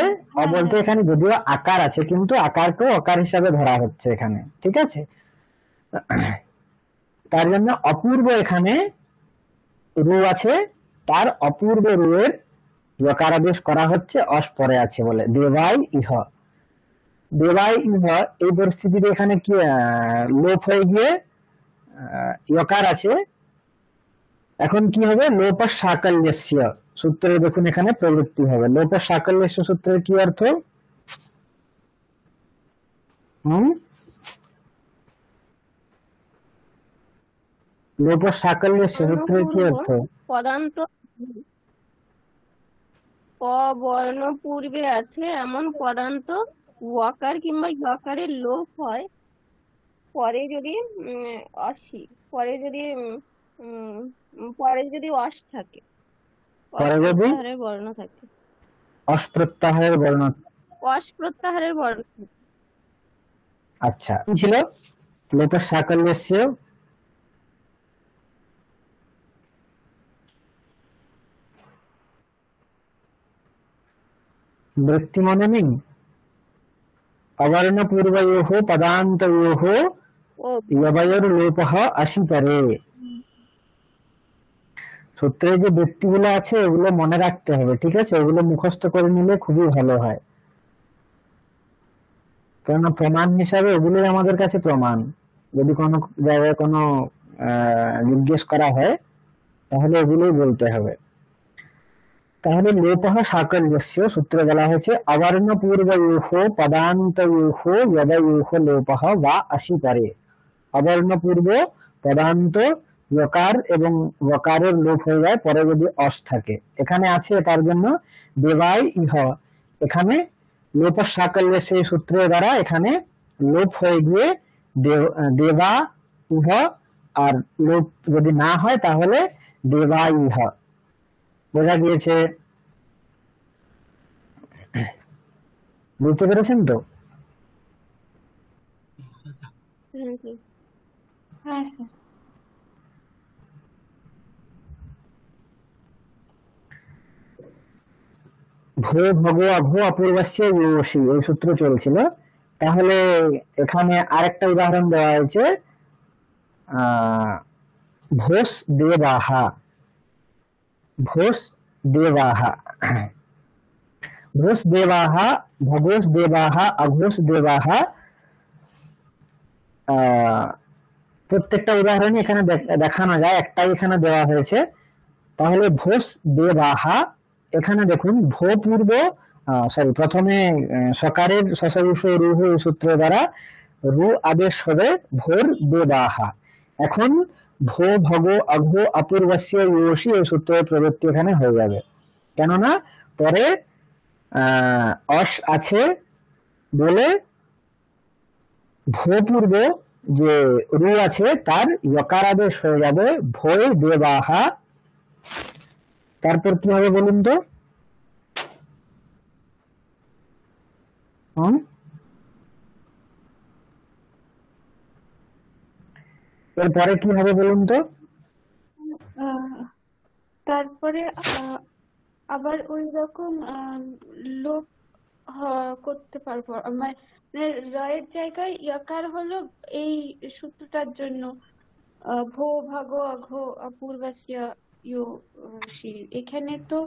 বলতে এখানে যদিও আকার আছে কিন্তু আকারকেও অকার হিসাবে ধরা হচ্ছে এখানে, ঠিক আছে? তার জন্য অপূর্ব এখানে রু আছে, তার অপূর্ব রুয়ের ইয়কার আদেশ করা হচ্ছে অস পরে আছে বলে, দেবাই ইহ। দেবাই ইহ এই পরিস্থিতিতে এখানে কি লোপ হয়ে গিয়ে ইয়কার আছে। এখন কি হবে? লোপ সাকল্যস্য সূত্রে দেখুন এখানে প্রবৃত্তি হবে। লোপ সাকল্যস্য সূত্রের কি অর্থ? লোপ সাকল্যস্য সূত্রের কি অর্থ? পদান্ত অবর্ণ পূর্বে আছে এমন পদান্ত ওয়াকার কিংবা ইয়কারের লোপ হয় পরে যদি অসি, পরে যদি অস থাকে। পরে যদি অপ্রত্যাহারের বর্ণ থাকে। অস্প্রত্যাহারের বর্ণ। অস্প্রত্যাহারের বর্ণ থাকে। আচ্ছা, কি ছিল লোপের সাকল্যস্য? বৃত্তি মনে নেই? অবর্ণ পূর্বয়োঃ পদান্তয়োঃ ও ইয়বয়োর্লোপঃ আসিপরে। সূত্রে যে বৃত্তিগুলো আছে ওগুলো মনে রাখতে হবে, ঠিক আছে? ওগুলো মুখস্থ করে নিলে খুবই ভালো হয়, কেননা প্রমাণ হিসাবে ওগুলোই আমাদের কাছে প্রমাণ। যদি কোনো জায়গায় কোনো জিজ্ঞেস করা হয় তাহলে ওগুলোই বলতে হবে। তাহলে লোপঃ সাকল্যস্য সূত্রে বলা হয়েছে অবর্ণ পূর্বয়োঃ পদান্তয়োঃ ইয়বয়োঃ লোপঃ বা আসিপরে। অবর্ণ পূর্ব পদান্ত যকার এবং বকারের লোপ হয়ে যায় পরে যদি অস থাকে। এখানে আছে তার জন্য দেবাই ইহ, এখানে লোপ সাকল্য সেই সূত্রের দ্বারা এখানে লোপ হয়ে গিয়ে দেবা ইহ, আর লোপ যদি না হয় তাহলে দেবা ইহ। বোঝা গিয়েছে? বুঝতে পেরেছেন তো? হুম, হুম। হ্যাঁ হ্যাঁ। ভো ভগ অঘো অপূর্বস্য ইয়োষি, এই সূত্র চলছিল। তাহলে এখানে আরেকটা উদাহরণ দেওয়া হয়েছে, ভোস দেবাহা। ভোস দেবাহা, ভোস দেবাহা, ভগোস দেবাহা, অঘোস দেবাহা। প্রত্যেকটা উদাহরণই এখানে দেখানো যায়, একটাই এখানে দেওয়া হয়েছে। তাহলে ভোস দেবাহা, এখানে দেখুন ভো পূর্ব, সরি, প্রথমে সকারের সসবিষ রুহ সূত্র দ্বারা রু আদেশ হবে ভোর দেবাহা। এখন ভো ভগ অঘ অপূর্বস্য ইয়োষি এই সূত্রের প্রবৃত্তি এখানে হয়ে যাবে, কেননা পরে অস আছে বলে ভো পূর্ব যে রু আছে তার ইকার আদেশ হয়ে যাবে ভোর দেবাহা। তারপর কি হবে বলুন তো? এরপরে কি হবে বলুন তো? তারপরে আবার ওই রকম লোপ করতে পারবো, মানে রয়ের জায়গায় ইয়াকার হলো এই সূত্রটার জন্য ভো ভাগ অঘ অপূর্বস্য ইয়োষি। এখানে তো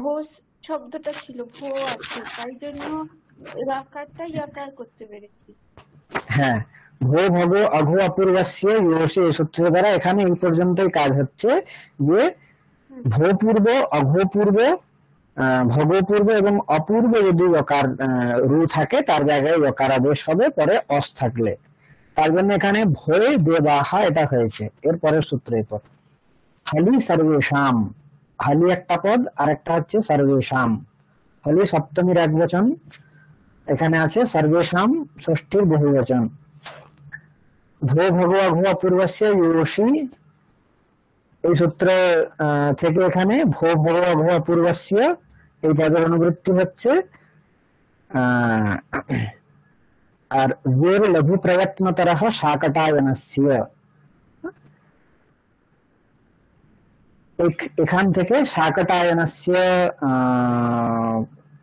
ভোস শব্দটা ছিল, ভো আছে, তাই জন্য রাকারটা ইয়াকার করতে পেরেছি। হ্যাঁ, ভো ভগ অঘ অপূর্বস্য ইয়োষি এই সূত্রের দ্বারা এখানে এই পর্যন্তই কাজ হচ্ছে যে ভো পূর্ব, অঘ পূর্ব, ভগ পূর্ব এবং অপূর্ব যদি যকার রু থাকে তার জায়গায় যকার আদেশ হবে পরে অস থাকলে। তার জন্য এখানে ভয়ে দেবাহা এটা হয়েছে। এর পরের সূত্রের পর হালি সর্বেশাম, হালি একটা পদ আর একটা হচ্ছে সর্বেশাম। হালি সপ্তমীর এক বচন, এখানে আছে সর্বেশাম ষষ্ঠীর বহুবচন। ভো ভগ অঘ অপূর্বস্য ইয়োষি এই সূত্র থেকে এখানে ভো ভগ অঘ অপূর্বস্য এই পদের অনুবৃত্তি হচ্ছে। আর বের লঘু প্রয়ত্নতরঃ শাকটায়নস্য, এখান থেকে শাকটায়নস্য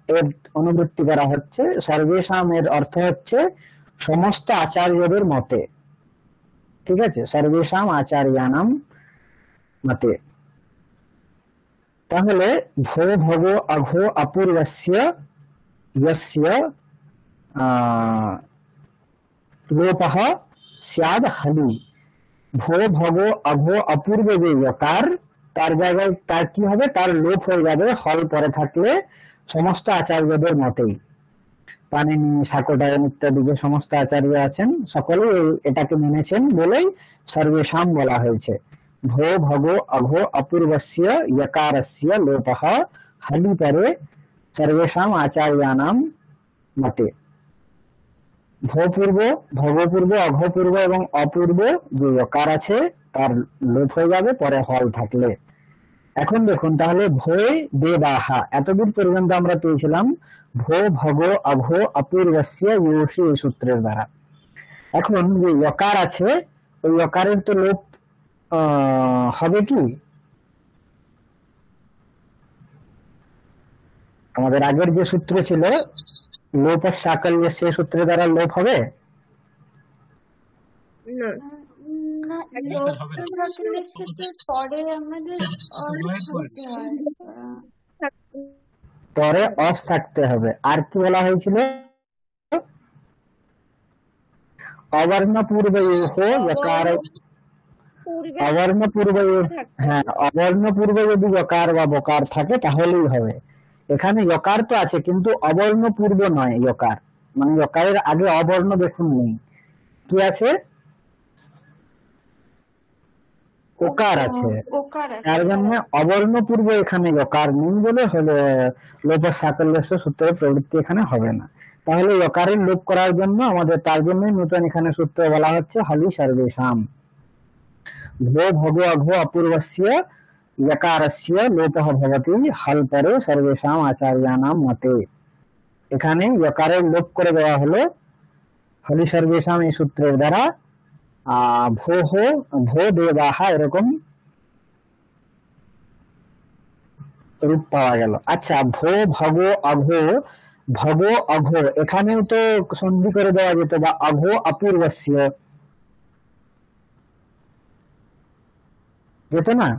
এর অনুবৃত্তি করা হচ্ছে। সর্বেশাম এর অর্থ হচ্ছে সমস্ত আচার্যদের মতে, ঠিক আছে? সর্বেশাম আচার্যানাম মতে। তাহলে ভো ভগ অঘ অপূর্বস্য यस्य लोपः स्याद हलि। भो भग अघ अपूर्व যে যকার তার জায়গায় তার কি হবে? তার লোপ হয়ে যাবে হল পরে থাকলে সমস্ত আচার্যদের মতেই। পানিনি, শাকটায়ন ইত্যাদি যে সমস্ত আচার্য আছেন সকলেই এটাকে মেনেছেন বলেই সর্বেশাম বলা হয়েছে। ভো ভগ অঘ অপূর্বস্য यकारस्य लोपः हलि परे सर्वेषाम आचार्यानाम मते। ভূপূর্ব, ভগপূর্ব, অঘপূর্ব এবং অপূর্ব যে যকার আছে তার লোপ হয়ে যাবে পরে হল থাকলে। এখন দেখুন তাহলে ভয় দেবাহা এতদূর পর্যন্ত আমরা পেয়েছিলাম ভো ভগ অঘ অপূর্বস্য ইয়োষি এই সূত্রের দ্বারা। এখন যে যকার আছে ওই যকারের তো লোপ হবে কি? আমাদের আগের যে সূত্র ছিল লোপ সাকল্য, সেই সূত্রের দ্বারা লোপ হবে? না, না, এটা লোক হবে না। থাকলে ক্ষেত্রে পরে আমাদের অর থাকতে হয়। পরে অস থাকতে হবে। আর কি বলা হয়েছিল? অবর্ণ পূর্ব যকার, পূর্বে অবর্ণ পূর্ব, থাকতে হ্যাঁ অবর্ণ পূর্বে যদি যকার বা বকার থাকে তাহলেই হবে। এখানে যকার তো আছে কিন্তু অবর্ণ পূর্ব নয় যকার, মানে যকারের আগে অবর্ণ দেখুন নেই, কি আছে? ওকার আছে। ওকার আছে। তার জন্য অবর্ণ পূর্ব এখানে যকার নেই বলে হলে লোপ সাকল্য সূত্রের প্রবৃত্তি এখানে হবে না। তাহলে যকারের লোপ করার জন্য আমাদের তার জন্যই নতুন এখানে সূত্র বলা হচ্ছে হলি সর্বেষাম ভো ভগ অঘ অপূর্বস্য यकारस्य लोपः भवति हल परे सर्वेषाम आचार्याणाम मते। এখানে यकारेर लोप করে দেওয়া হলো হলি সর্বেষাম এই সূত্রের দ্বারা। ভো হো ভো দেবাহা এরকম রূপ পাওয়া গেল। আচ্ছা, ভো ভগ অঘ, ভগ অঘ এখানেও তো সন্ধি করে দেওয়া যেত, বা অঘ অপূর্বস্য যেত না?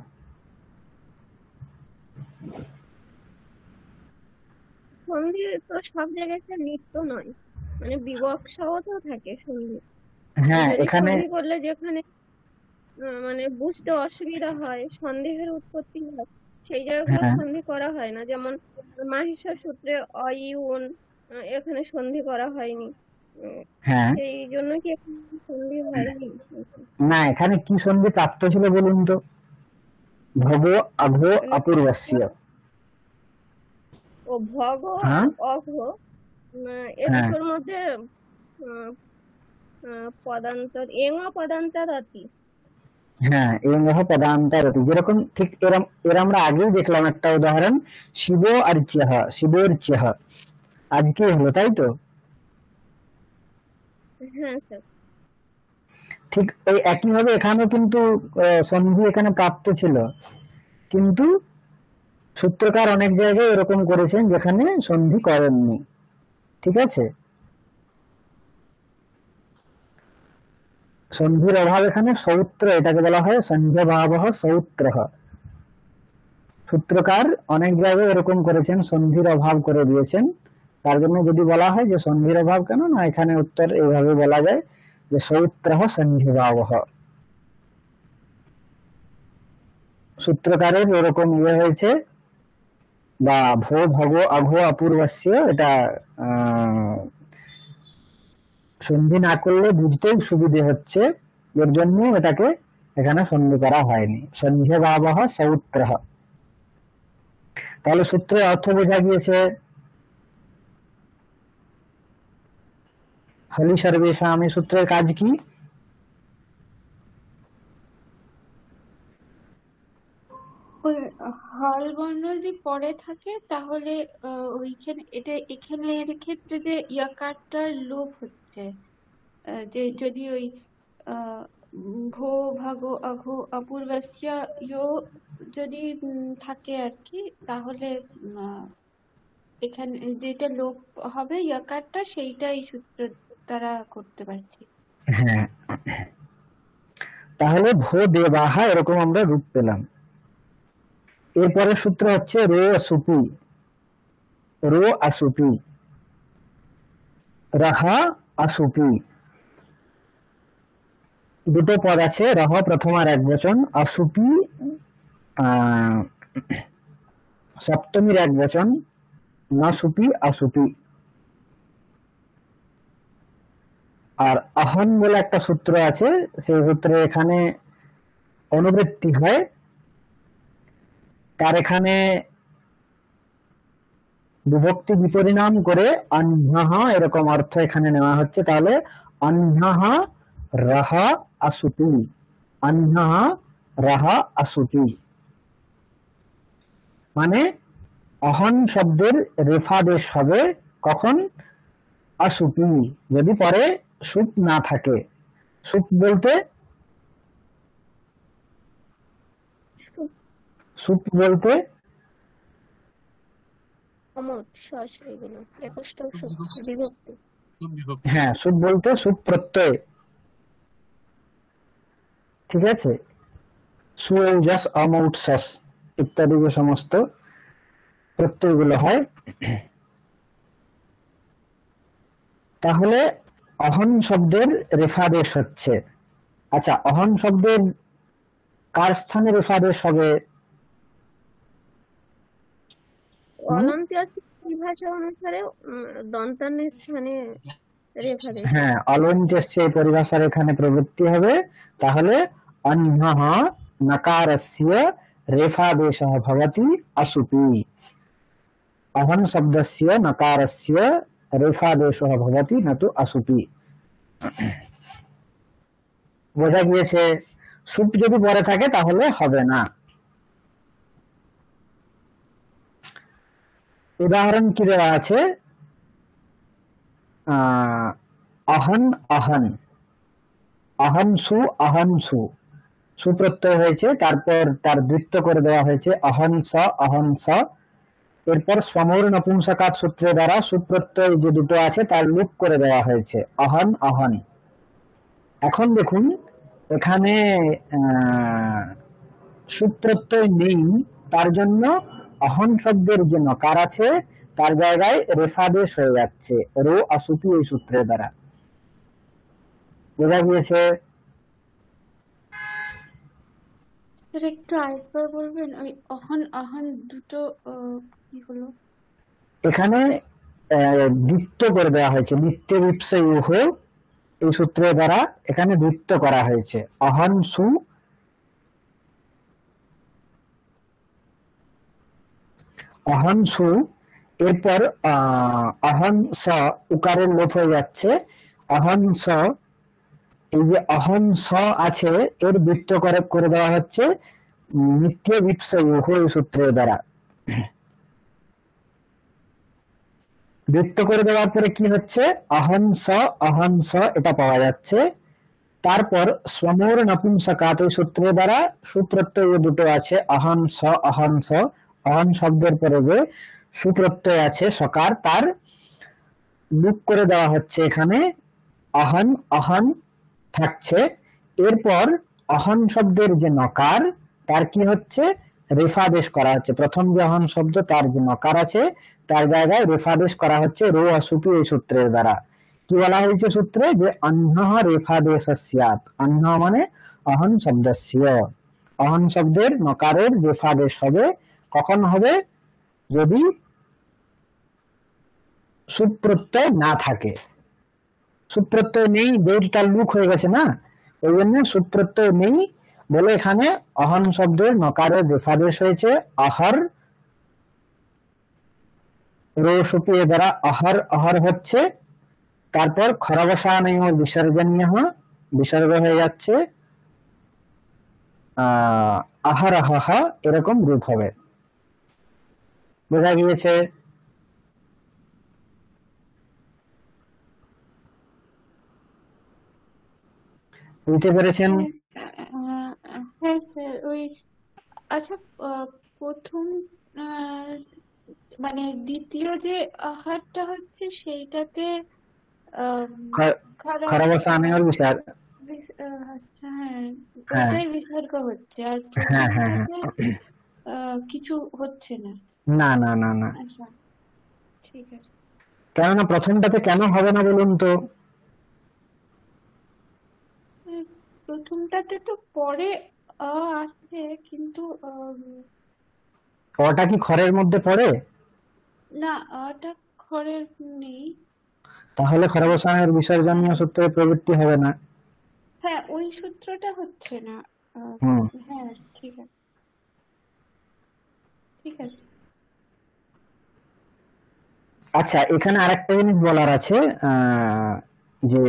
সন্ধি তো সব জায়গায় একটা নিত্য নয়, মানে বিবক্ষাও তো থাকে সন্ধি। হ্যাঁ যদি এখানে সন্ধি করলে যেখানে মানে বুঝতে অসুবিধা হয়, সন্দেহের উৎপত্তি হয়, সেই জায়গাগুলো হ্যাঁ সন্ধি করা হয় না। যেমন মাহিষা সূত্রে অইউন, এখানে সন্ধি করা হয়নি। হ্যাঁ সেই জন্য কি এখানে সন্ধি হয়নি? না, এখানে কি সন্ধি প্রাপ্ত ছিল বলুন তো? ভগ অঘ অপূর্বস্য। ও ভগ হ্যাঁ আর অঘ, এ হ্যাঁ দুটোর মধ্যে আহ, পদান্তর এং পদান্তর অতি। হ্যাঁ এবং পদান্তরতি, যেরকম ঠিক এর আমরা আগেই দেখলাম একটা উদাহরণ, শিব আর চেহ, শিবর চেহ আজকে হলো, তাই তো? হ্যাঁ স্যার। ঠিক ওই একই ভাবে এখানেও কিন্তু সন্ধি এখানে প্রাপ্ত ছিল, কিন্তু সূত্রকার অনেক জায়গায় এরকম করেছেন যেখানে সন্ধি করেননি। ঠিক আছে, সন্ধির অভাব এখানে সৌত্র, এটাকে বলা হয় সন্ধ্যভাবহ সৌত্র। সূত্রকার অনেক জায়গায় এরকম করেছেন, সন্ধির অভাব করে দিয়েছেন। তার জন্য যদি বলা হয় যে সন্ধির অভাব কেন, না এখানে উত্তর এইভাবে বলা যায় যে সৌত্র সন্ধিভাবহ। সূত্রকারের এরকম ইয়ে হয়েছে, বা ভো ভগ অঘ অপূর্বস্য, এটা সন্ধি না করলে বুঝতেই সুবিধে হচ্ছে, এর জন্য এটাকে এখানে সন্ধি করা হয়নি, সন্ধিভাবহ সৌত্র। তাহলে সূত্রের অর্থ বোঝা গিয়েছে। হলি সর্বেষাম এই সূত্রের কাজ কি? ওই হল বর্ণ যদি পরে থাকে তাহলে ওইখানে এখানে এর ক্ষেত্রে যে ইয়াকারটার লোপ হচ্ছে, যে যদি ওই ভো ভাগ অঘ অপূর্বস্য ইয়ো যদি থাকে আর কি, তাহলে এখানে যেটা লোপ হবে ইয়াকারটা, সেইটা এই সূত্র দ্বারা করতে পারছি। হ্যাঁ, তাহলে ভো দেবাহা এরকম আমরা রূপ পেলাম। এরপরে সূত্র হচ্ছে রো আসুপি, রো আসুপি, রাহা আসুপি। দুটো পদ আছে, রহ প্রথম আর এক বচন, আসুপি সপ্তমীর এক বচন, না সুপি আসুপি। আর আহন বলে একটা সূত্র আছে, সেই সূত্রে এখানে অনুবৃত্তি হয়, তার এখানে বিভক্তি বিপরিণাম করে অন্যঃ এরকম অর্থ এখানে নেওয়া হচ্ছে। তাহলে অন্যঃ রহ আসুপি, অন্যঃ রহ আসুপি। মানে অহন শব্দের রেফাদেশ হবে কখন? আসুপি, যদি পরে সুপ না থাকে। সুপ বলতে সুপ বলতে অমট শ্বাস এগুলো একষ্ট বিভক্তি। বিভক্তি। হ্যাঁ, সুপ বলতে সুপ প্রত্যয়, ঠিক আছে। সুয়স অমৌট সস ইত্যাদি যে সমস্ত প্রত্যয়গুলো হয়। তাহলে অহন শব্দের রেফাদেশ হচ্ছে, আচ্ছা অহন শব্দের কার স্থানে রেফাদেশ হবে? অলন্ত্যের পরিভাষা অনুসারে দন্তান্নের স্থানে রেফা দেশ। হ্যাঁ, অলন্ত্যস্য এই পরিভাষার এখানে প্রবৃত্তি হবে। তাহলে অহ্নঃ নকারস্য রেফাদেশः ভবতি আসুপি। অহন শব্দস্য নকারস্য রেফাদেশः ভবতি ন তু আসুপি। বোঝা গিয়েছে? সুপ যদি পরে থাকে তাহলে হবে না। উদাহরণ কি দেওয়া আছে? অহন অহন, অহনসু অহনসু, সুপ্রত্যয় হয়েছে, তারপর তার দ্বিত্ব করে দেওয়া হয়েছে অহনস অহনস। এরপর সমর নপুংসকাত সূত্রের দ্বারা সুপ্রত্যয় যে দুটো আছে তার লুপ করে দেওয়া হয়েছে অহন অহন। এখন দেখুন এখানে সুপ্রত্যয় নেই, তার জন্য অহন শব্দের যে নকার আছে তার জায়গায় রেফাদেশ হয়ে যাচ্ছে রো আসুপি এই সূত্রের দ্বারা। বোঝা গিয়েছে? একটু আরেকবার বলবেন, ওই অহন অহন দুটো কি হলো? এখানে দ্বিত্ব করে দেওয়া হয়েছে, নিত্য বিপসেয়ুহ এই সূত্রের দ্বারা এখানে দ্বিত্ব করা হয়েছে অহনসু অহনসু। এরপর অহনস উকারের লোপ হয়ে যাচ্ছে অহনস। এই যে অহনস আছে এর দ্বিত্ব করে দেওয়া হচ্ছে নিত্য বিপসেয়ুহ এই সূত্রের দ্বারা। দ্বিত্ব করে দেওয়ার পরে কি হচ্ছে? অহনস অহনস এটা পাওয়া যাচ্ছে। তারপর সমর নপুংসকাত এই সূত্রের দ্বারা সুপ্রত্যয় দুটো আছে অহনস অহনস। অহন শব্দের পরে যে সুপ্রত্যয় আছে সকার, তার লুপ করে দেওয়া হচ্ছে এখানে অহন অহন থাকছে। এরপর অহন শব্দের যে নকার তার কি হচ্ছে? রেফাদেশ করা হচ্ছে। প্রথম যে অহন শব্দ তার যে নকার আছে তার জায়গায় রেফাদেশ করা হচ্ছে রো আসুপি এই সূত্রের দ্বারা। কি বলা হয়েছে সূত্রে? যে অহ্নঃ রেফাদেশস্যাৎ। অহ্নঃ মানে অহন শব্দস্য, অহন শব্দের নকারের রেফাদেশ হবে। কখন হবে? যদি সুপ্রত্যয় না থাকে। সুপ্রত্যয় নেই যেহেতু তার লুক হয়ে গেছে না, ওই জন্য সুপ্রত্যয় নেই বলে এখানে অহন শব্দের নকারের রেফাদেশ হয়েছে অহর। রোসুপি দ্বারা অহর অহর হচ্ছে। তারপর খরবসানয় বিসর্জনীয় বিসর্গ হয়ে যাচ্ছে আহরহ, এরকম রূপ হবে। বোঝা গিয়েছে? বুঝতে পেরেছেন? হ্যাঁ স্যার, ওই আচ্ছা প্রথম মানে দ্বিতীয় যে আহারটা হচ্ছে সেইটাতে খরবসানয় বিসর্গ, আচ্ছা হ্যাঁ, হ্যাঁ ওটাই বিসর্গ হচ্ছে আর হ্যাঁ হ্যাঁ হ্যাঁ, প্রথমটাতে কিছু হচ্ছে না। না না না না। আচ্ছা ঠিক আছে। কেননা প্রথমটাতে কেন হবে না বলুন তো? প্রথমটাতে তো পরে আছে, কিন্তু ওটা কি খরের মধ্যে পড়ে? না, ওটা খরের নেই। তাহলে খরবসানের বিসর্জনীয় সূত্রের প্রবৃত্তি হবে না। হ্যাঁ, ওই সূত্রটা হচ্ছে না। হুম, হ্যাঁ ঠিক আছে, ঠিক আছে। আচ্ছা এখানে আরেকটা জিনিস বলার আছে, যে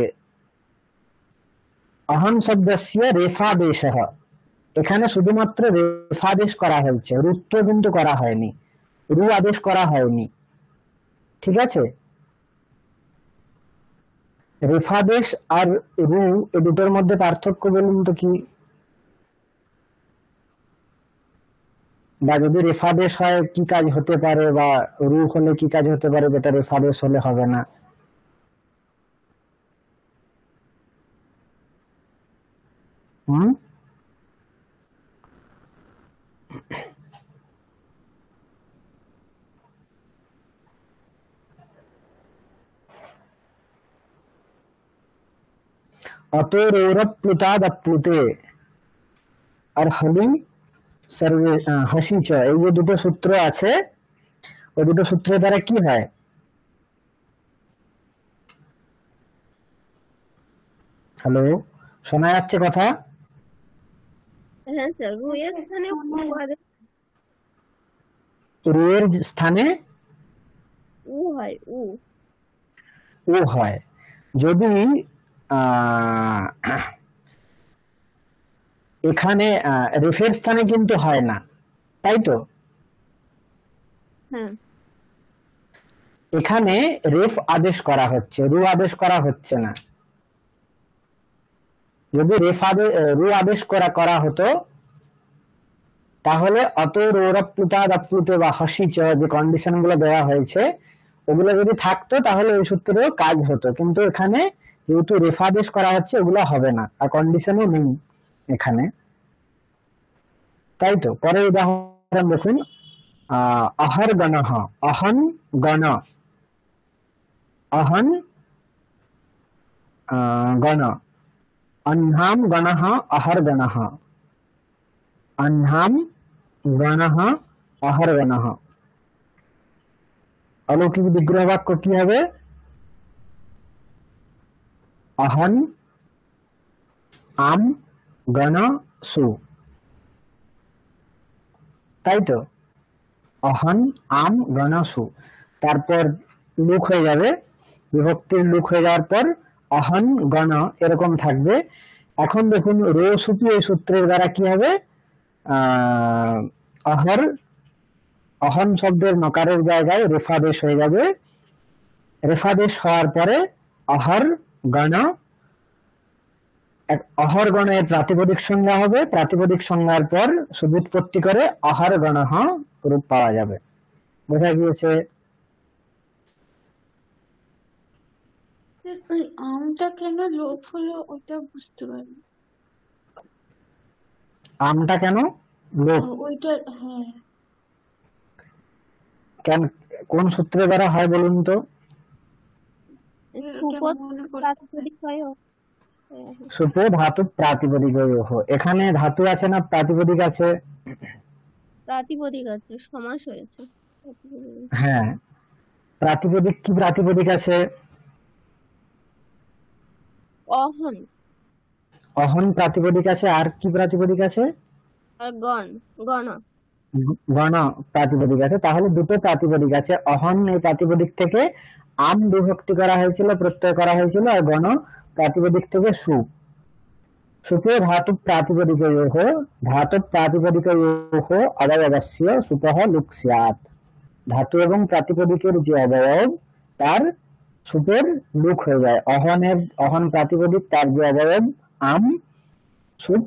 অহন শব্দস্য রেফাদেশঃ, এখানে শুধুমাত্র রেফাদেশ করা হয়েছে, রুত্ব কিন্তু করা হয়নি, রু আদেশ করা হয়নি। ঠিক আছে, রেফাদেশ আর রু এই দুটোর মধ্যে পার্থক্য বলুন তো কি? বা যদি রেফাদেশ হয় কি কাজ হতে পারে, বা রু হলে কি কাজ হতে পারে যেটা রেফাদেশ হলে হবে না? হুম, অতএরপ্লুতাদপ্লুতে আর হলি সর্বে হাসি চ, এই যে দুটো সূত্র আছে, ওই দুটো সূত্রের দ্বারা কি হয়? হ্যালো, শোনা যাচ্ছে কথা? হ্যাঁ স্যার, রু এর স্থানে উ আদেশ রু এর স্থানে উ হয়, উ। ও হয়। যদি আহ, এখানে রেফের স্থানে কিন্তু হয় না, তাই তো? হ্যাঁ এখানে রেফ আদেশ করা হচ্ছে, রু আদেশ করা হচ্ছে না। যদি রু আদেশ করা হতো তাহলে অতএরপ্লুতাদপ্লুতে বা হসিচ যে কন্ডিশন গুলো দেওয়া হয়েছে ওগুলো যদি থাকতো তাহলে ওই সূত্রেও কাজ হতো, কিন্তু এখানে যেহেতু রেফাদেশ করা হচ্ছে ওগুলো হবে না, আর কন্ডিশনও নেই এখানে, তাই তো? পরের উদাহরণ দেখুন, অহর গণঃ, অহন গণ, অহন গণ, অহ্নাম গণঃ অহর গণঃ, অহ্নাম গণঃ অহর গণঃ। অলৌকিক বিগ্রহ বাক্য কি হবে? অহন আম গণ সু, তাই তো? অহন আম গণ সু, তারপর লুক হয়ে যাবে, বিভক্তির লুক হয়ে যাওয়ার পর অহন গণ এরকম থাকবে। এখন দেখুন রো সুপি এই সূত্রের দ্বারা কি হবে? অহর, অহন শব্দের নকারের জায়গায় রেফাদেশ হয়ে যাবে, রেফাদেশ হওয়ার পরে অহর গণ, অহর গণের প্রাতিপদিক সংজ্ঞা হবে, প্রাতিপদিক সংজ্ঞার পর সুবুৎপত্তি করে অহর গণঃ রূপ পাওয়া যাবে। বোঝা গিয়েছে? ওই আমটা কেন লোপ হলো ওটা বুঝতে পারিনি। আমটা কেন লোপ? ওইটা হ্যাঁ, কেন, কোন সূত্রের দ্বারা হয় বলুন তো? ওটা সুপদ মনে করতে প্রাতিপদিক হয় ও। সুপে ধাতু প্রাতিপদিক, এখানে ধাতু আছে না প্রাতিপদিক আছে? প্রাতিপদিক আছে, সমাস হয়েছে প্রাতিপদিক। হ্যাঁ, প্রাতিপদিক কি প্রাতিপদিক আছে? অহন অহন প্রাতিপদিক আছে, আর কি প্রাতিপদিক আছে? আর গণ, গণ। গণ প্রাতিপদিক আছে, তাহলে দুটো প্রাতিপদিক আছে। অহন এই প্রাতিপদিক থেকে আম বিভক্তি করা হয়েছিল, প্রত্যয় করা হয়েছিল, আর গণ প্রাতিপদিক থেকে সু। সুপে ধাতু প্রাতিপদিকয়োঃ, ধাতু প্রাতিপদিকয়োঃ অবয়বস্য সুপঃ লুক স্যাৎ। ধাতু এবং প্রাতিপদিকের যে অবয়ব তার সুপের লুক হয়ে যায়। অহনের, অহন প্রাতিপদিক তার যে অবয়ব আম, সুপ,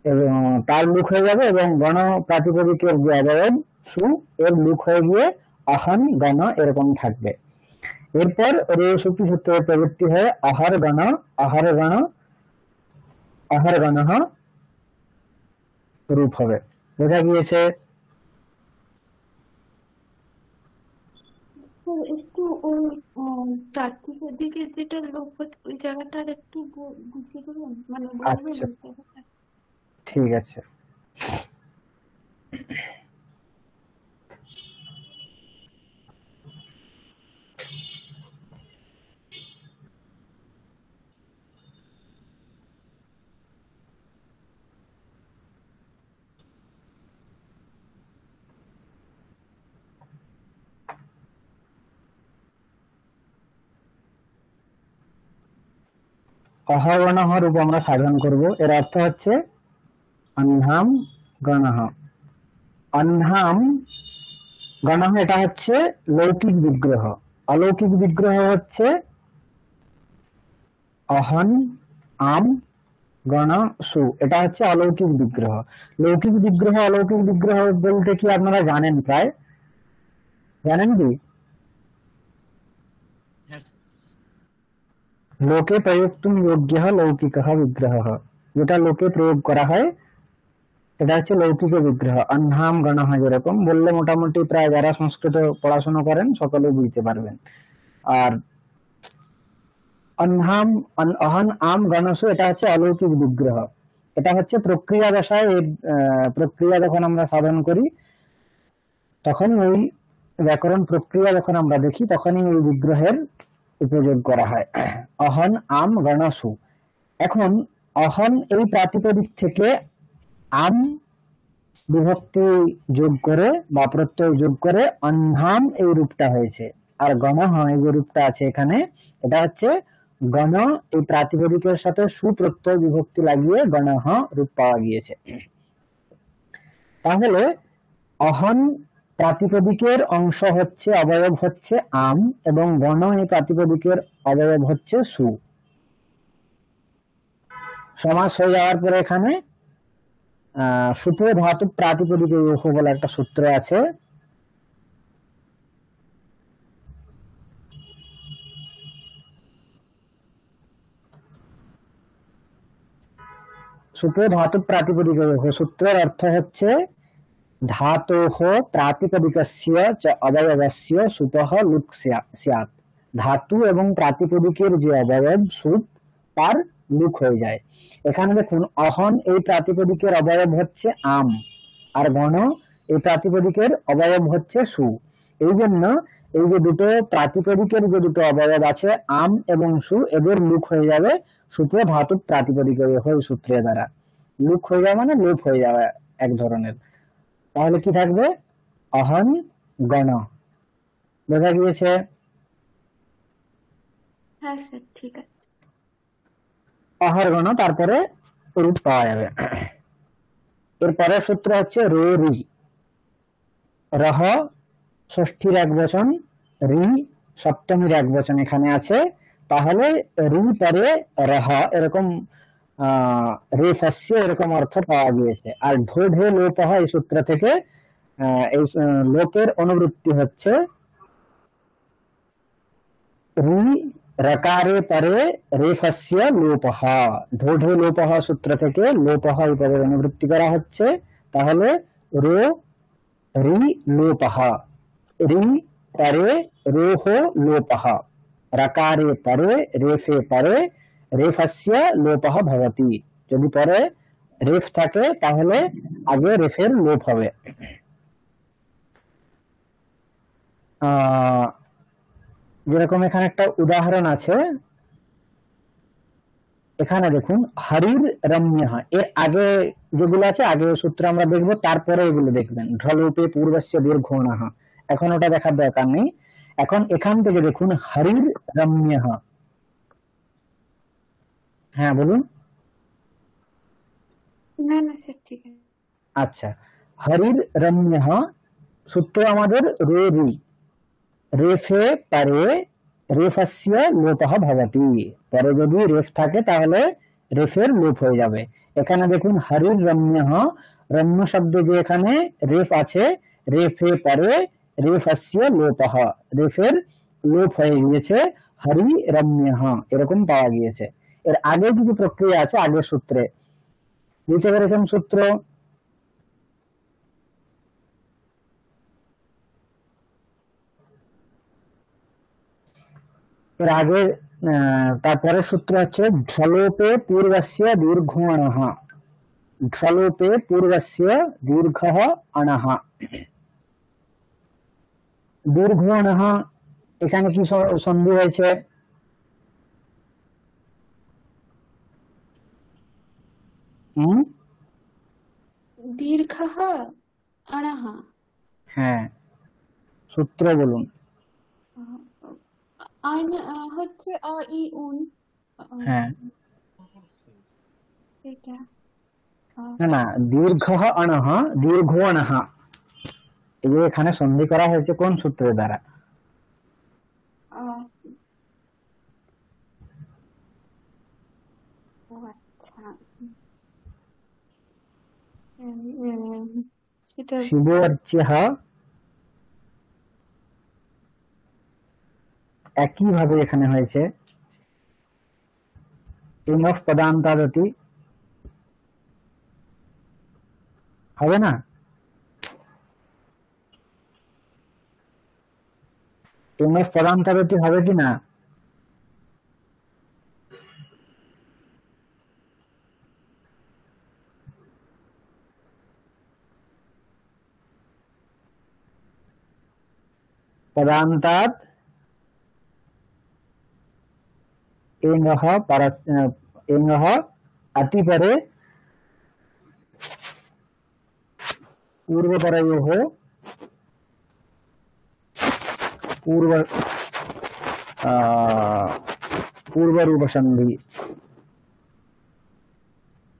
এবং তার লুক হয়ে যাবে, এবং গণ প্রাতিপদিকের যে অবয়ব সু এর লুক হয়ে গিয়ে অহন গণ এরকম থাকবে। এরপর রে সুপি সূত্রের প্রবৃত্তি হয়ে অহর গণ, অহর গণ, অহর গণঃ রূপ হবে। বোঝা গিয়েছে? তো একটু ওই প্রাতিপদিকের যেটা লোপ হচ্ছে ওই জায়গাটা আর একটু বুঝিয়ে দেবেন, মানে বলবেন আচ্ছা, ওই জায়গাটা। ঠিক আছে। অহর গণঃ রূপ আমরা সাধন করব। এর অর্থ হচ্ছে অহ্নাম গণঃ। অহ্নাম গণঃ এটা হচ্ছে লৌকিক বিগ্রহ, অলৌকিক বিগ্রহ হচ্ছে অহন আম গণ সু, এটা হচ্ছে অলৌকিক বিগ্রহ। লৌকিক বিগ্রহ অলৌকিক বিগ্রহ বলতে কি আপনারা জানেন, প্রায় জানেন কি? হ্যাঁ স্যার। লোকে প্রয়োক্তুম যোগ্য লৌকিক বিগ্রহ, যেটা লোকে প্রয়োগ করা হয় এটা হচ্ছে লৌকিক বিগ্রহ। অহ্নাম গণঃ যেরকম বললে মোটামুটি প্রায় যারা সংস্কৃত পড়াশোনা করেন সকলে বুঝতে পারবেন। আর অহ্নাম অহন আম গণসু এটা হচ্ছে অলৌকিক বিগ্রহ। এটা হচ্ছে প্রক্রিয়া দশায়, এই প্রক্রিয়া যখন আমরা সাধন করি তখন ওই ব্যাকরণ প্রক্রিয়া যখন আমরা দেখি তখনই ওই বিগ্রহের উপযোগ করা হয়। অহন আম গণসু। এখন অহন এই প্রাতিপদিক থেকে আম বিভক্তি যোগ করে বা প্রত্যয় যোগ করে অহ্নাম এই রূপটা হয়েছে। আর গণঃ এই যে রূপটা আছে এখানে, এটা হচ্ছে গণ এই প্রাতিপদিকের সাথে সুপ্রত্যয় বিভক্তি লাগিয়ে গণঃ রূপ পাওয়া গিয়েছে। তাহলে অহন প্রাতিপদিকের অংশ হচ্ছে, অবয়ব হচ্ছে আম, এবং গণ এই প্রাতিপদিকের অবয়ব হচ্ছে সু। সমাস হয়ে যাওয়ার পরে এখানে সুপে ধাতু প্রাতিপদিকে বলে একটা সূত্র আছে। সুপে ধাতু প্রাতিপদিকে সূত্রের অর্থ হচ্ছে ধাতোঃ প্রাতিপদিকস্য চ অবয়বস্য সুপঃ লুক স্যাৎ। ধাতু এবং প্রাতিপদিকের যে অবয়ব সুপ, তার লুক হয়ে যায়। এখানে দেখুন অহন এই প্রাতিপদিকের অবয়ব হচ্ছে আম, আর গণ এই প্রাতিপদিকের অবয়ব হচ্ছে সু। এই জন্য এই যে দুটো প্রাতিপদিকের যে দুটো অবয়ব আছে আম এবং সু, এদের লুক হয়ে যাবে সুপে ধাতু প্রাতিপদিকের সূত্রের দ্বারা। লুক হয়ে যাবে মানে লোপ হয়ে যাবে এক ধরনের। তাহলে কি থাকবে? অহন গণ। বোঝা গিয়েছে? হ্যাঁ স্যার, ঠিক আছে। অহর গণ, তারপরে রূপ পাওয়া যাবে। এরপরের সূত্র হচ্ছে রো রি। রহ ষষ্ঠীর এক বচন, রি সপ্তমীর এক বচন এখানে আছে। তাহলে রি পরে রহ এরকম রে ফাস্য এরকম অর্থ পাওয়া গিয়েছে। আর ঢো ঢে লোপ হয় এই সূত্র থেকে এই লোপের অনুবৃত্তি হচ্ছে রি রকারে পরে রেফস্য লোপঃ। ঢো ঢে লোপঃ সূত্র থেকে লোপঃ এই পদের অনুবৃত্তি করা হচ্ছে। তাহলে রো রি লোপঃ, রি পরে রোহ লোপঃ, রকারে পরে রেফে পরে রেফস্য লোপঃ ভবতি। যদি পরে রেফ থাকে তাহলে আগে রেফের লোপ হবে। যেরকম এখানে একটা উদাহরণ আছে, এখানে দেখুন হরির রম্য। এর আগে যেগুলো আছে আগে সূত্র আমরা দেখবো, তারপরে এগুলো দেখবেন। ঢলোপে পূর্বস্য দীর্ঘণঃ, এখন ওটা দেখার দরকার নেই। এখন এখান থেকে দেখুন হরির রম্য। হ্যাঁ বলুন। না না স্যার, ঠিক আছে। আচ্ছা, হরির রম্য সূত্র আমাদের রো রি, রেফে পরে রেফস্য লোপঃ ভবতি। পরে যদি রেফ থাকে তাহলে রেফের লোপ হয়ে যাবে। এখানে দেখুন হরির রম্য, রম্য শব্দে যে এখানে রেফ আছে, রেফে পরে রেফস্য লোপঃ, রেফের লোপ হয়ে গিয়েছে, হরি রম্য এরকম পাওয়া গিয়েছে। এর আগে কিছু প্রক্রিয়া আছে আগের সূত্রে, বুঝতে পেরেছেন সূত্র? এর আগে তারপরে সূত্র হচ্ছে ঢলোপে পূর্বস্য দীর্ঘণঃ। ঢলোপে পূর্বস্য দীর্ঘঃ অণঃ। দীর্ঘণঃ এখানে কি সন্ধি হয়েছে? দীর্ঘः অণঃ। হ্যাঁ, সূত্র বলুন। হচ্ছে অ ই উন। হ্যাঁ, এটা না না, দীর্ঘ অনহ, দীর্ঘ অনহ, এই যে এখানে সন্ধি করা হয়েছে কোন সূত্রের দ্বারা? আহ, ও আচ্ছা। সেটা শিবর্চ্যহ, একই ভাবে এখানে হয়েছে ইনফ পদান্তাদতি, হবে না? ইনফ পদান্তাদতি হবে কি না? पदान्तात् एङः एङः अतिपरे पूर्वपरयोः पूर्व पूर्वरूपसन्धि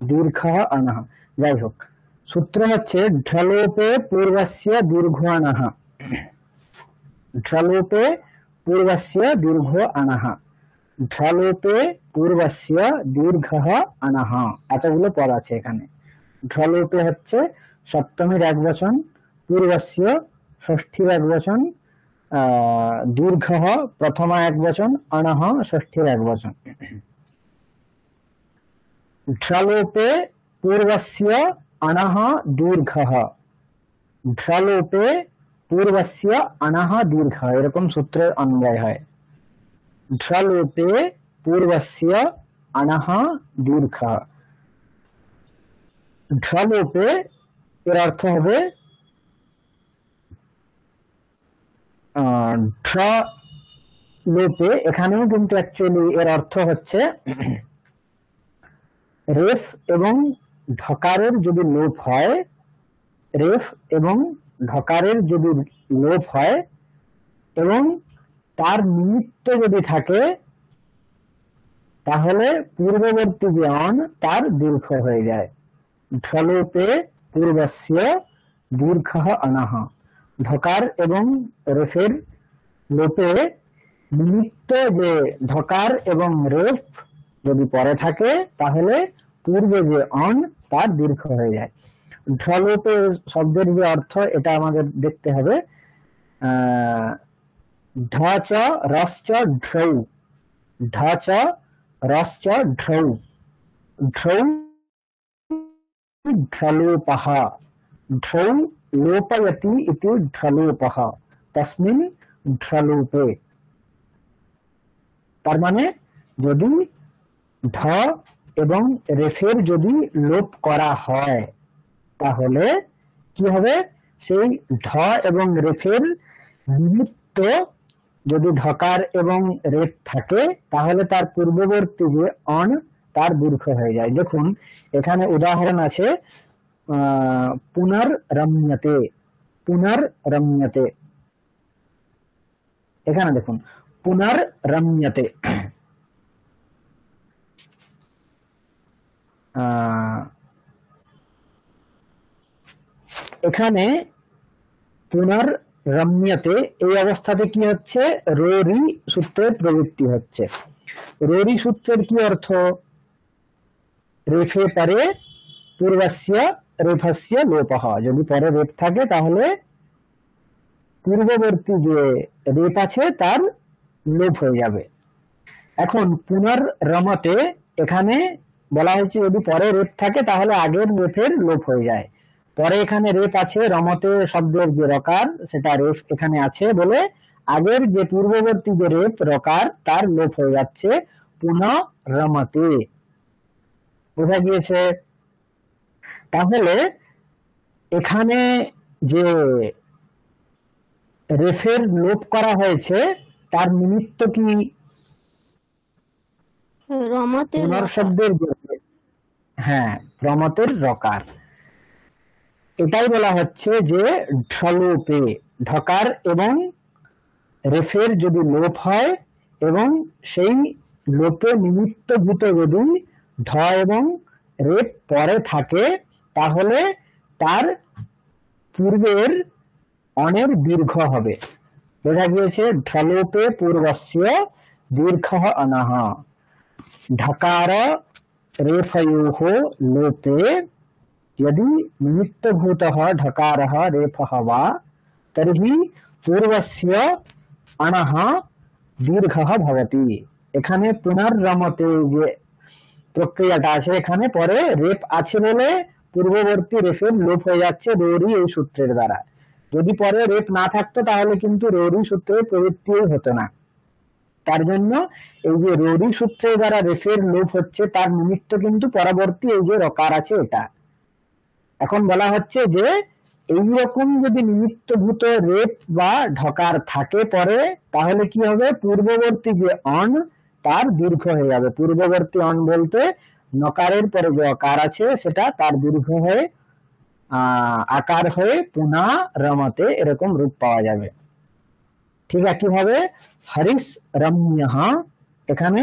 दीर्घः अणः। যাই হোক, সূত্র হচ্ছে ঢ্রলোপে পূর্বস্য দীর্ঘ অণः, ঢ্রলোপে পূর্বস্য দীর্ঘ অণः, ঢ্রলোপে পূর্বস্য দীর্ঘः অণः, এতগুলো পদ আছে এখানে। ঢ্রলোপে হচ্ছে সপ্তমীর এক বচন, পূর্বস্য ষষ্ঠীর এক বচন, দীর্ঘः প্রথমা এক বচন, অণः ষষ্ঠীর এক বচন। ঢ্রলোপে পূর্বস্য অণः দীর্ঘः, ঢ্রলোপে পূর্বস্য অণः দীর্ঘ, এরকম সূত্রের অন্বয় হয়। ঢ্রলোপে পূর্বস্য অণः দীর্ঘ, ঢ্রলোপে এর অর্থ হবে ঢ্রলোপে, এখানেও কিন্তু অ্যাকচুয়ালি এর অর্থ হচ্ছে রেফ এবং ঢকারের যদি লোপ হয়, রেফ এবং ঢকারের যদি লোপ হয় এবং তার নিমিত্ত যদি থাকে, তাহলে পূর্ববর্তী যে অন তার দীর্ঘ হয়ে যায়। ঢ্রলোপে পূর্বস্য দীর্ঘः অণः, ঢকার এবং রেফের লোপে নিমিত্ত যে ঢকার এবং রেফ যদি পরে থাকে, তাহলে পূর্বে যে অন তার দীর্ঘ হয়ে যায়। ঢ্রলোপে শব্দের যে অর্থ এটা আমাদের দেখতে হবে। ঢচ রশ্চ ঢ্রৌ, ঢচ রশ্চ ঢ্রৌ, ঢ্রৌ ঢ্রলোপः, ঢ্রৌ লোপয়তি ইতি ঢ্রলোপः, তস্মিन् ঢ্রলোপে। তার মানে যদি ঢ এবং রেফের যদি লোপ করা হয়, তাহলে কি হবে? সেই ঢ এবং রেফের নিমিত্ত যদি ঢকার এবং রেফ থাকে, তাহলে তার পূর্ববর্তী যে অন তার দীর্ঘ হয়ে যায়। দেখুন এখানে উদাহরণ আছে পুনর্রম্যতে, পুনর্রম্যতে, এখানে দেখুন পুনর্রম্যতে, এখানে পুনর্রম্যতে এই অবস্থাতে কি হচ্ছে? রোরি সূত্রের প্রবৃত্তি হচ্ছে। রোরি সূত্রের কি অর্থ? রেফে পরে পূর্বস্য রেফস্য লোপः, যদি পরে রেফ থাকে তাহলে পূর্ববর্তী যে রেফ আছে তার লোপ হয়ে যাবে। এখন পুনর্রমতে এখানে বলা হয়েছে যদি পরে রেফ থাকে তাহলে আগের রেফের লোপ হয়ে যায়। পরে এখানে রেফ আছে, রমতে শব্দের যে রকার সেটা রেফ এখানে আছে বলে আগের যে পূর্ববর্তী যে রেফ রকার তার লোপ হয়ে যাচ্ছে পুনর্রমতে। বোঝা গিয়েছে? তাহলে এখানে যে রেফের লোপ করা হয়েছে তার নিমিত্ত কি? রমতের পুনর শব্দের হ্যাঁ, রমতের রকার। এটাই বলা হচ্ছে যে ঢ্রলোপে, ঢকার এবং রেফের যদি লোপ হয় এবং সেই লোপে নিমিত্তভূত যদি ঢ এবং রেপ পরে থাকে তাহলে তার পূর্বের অনের দীর্ঘ হবে। বোঝা গিয়েছে? ঢলোপে পূর্বস্য দীর্ঘ অনহ। ঢকার रेफयोः लोपे यदि निमित्तभूतः ढकारः रेफः वा तर्हि पूर्वस्य अणः दीर्घः भवति। এখানে পুনর্রমতে যে প্রক্রিয়াটা আছে, এখানে পরে রেপ আছে বলে পূর্ববর্তী রেফের লোপ হয়ে যাচ্ছে রোরি এই সূত্রের দ্বারা। যদি পরে রেপ না থাকতো তাহলে কিন্তু রোরি সূত্রের প্রবৃত্তিই হতো না। তার জন্য এই যে রোরি সূত্রের দ্বারা রেফের লোপ হচ্ছে তার নিমিত্ত কিন্তু পরবর্তী এই যে রকার আছে এটা। এখন বলা হচ্ছে যে এইরকম যদি নিমিত্তভূত রেপ বা ঢকার থাকে পরে, তাহলে কি হবে, পূর্ববর্তী যে অন তার দীর্ঘ হয়ে যাবে। পূর্ববর্তী অন বলতে নকারের পরে যে অকার আছে সেটা তার দীর্ঘ হয়ে আকার হয়ে পুনা রমতে এরকম রূপ পাওয়া যাবে। ঠিক একইভাবে হরিস রম্য, এখানে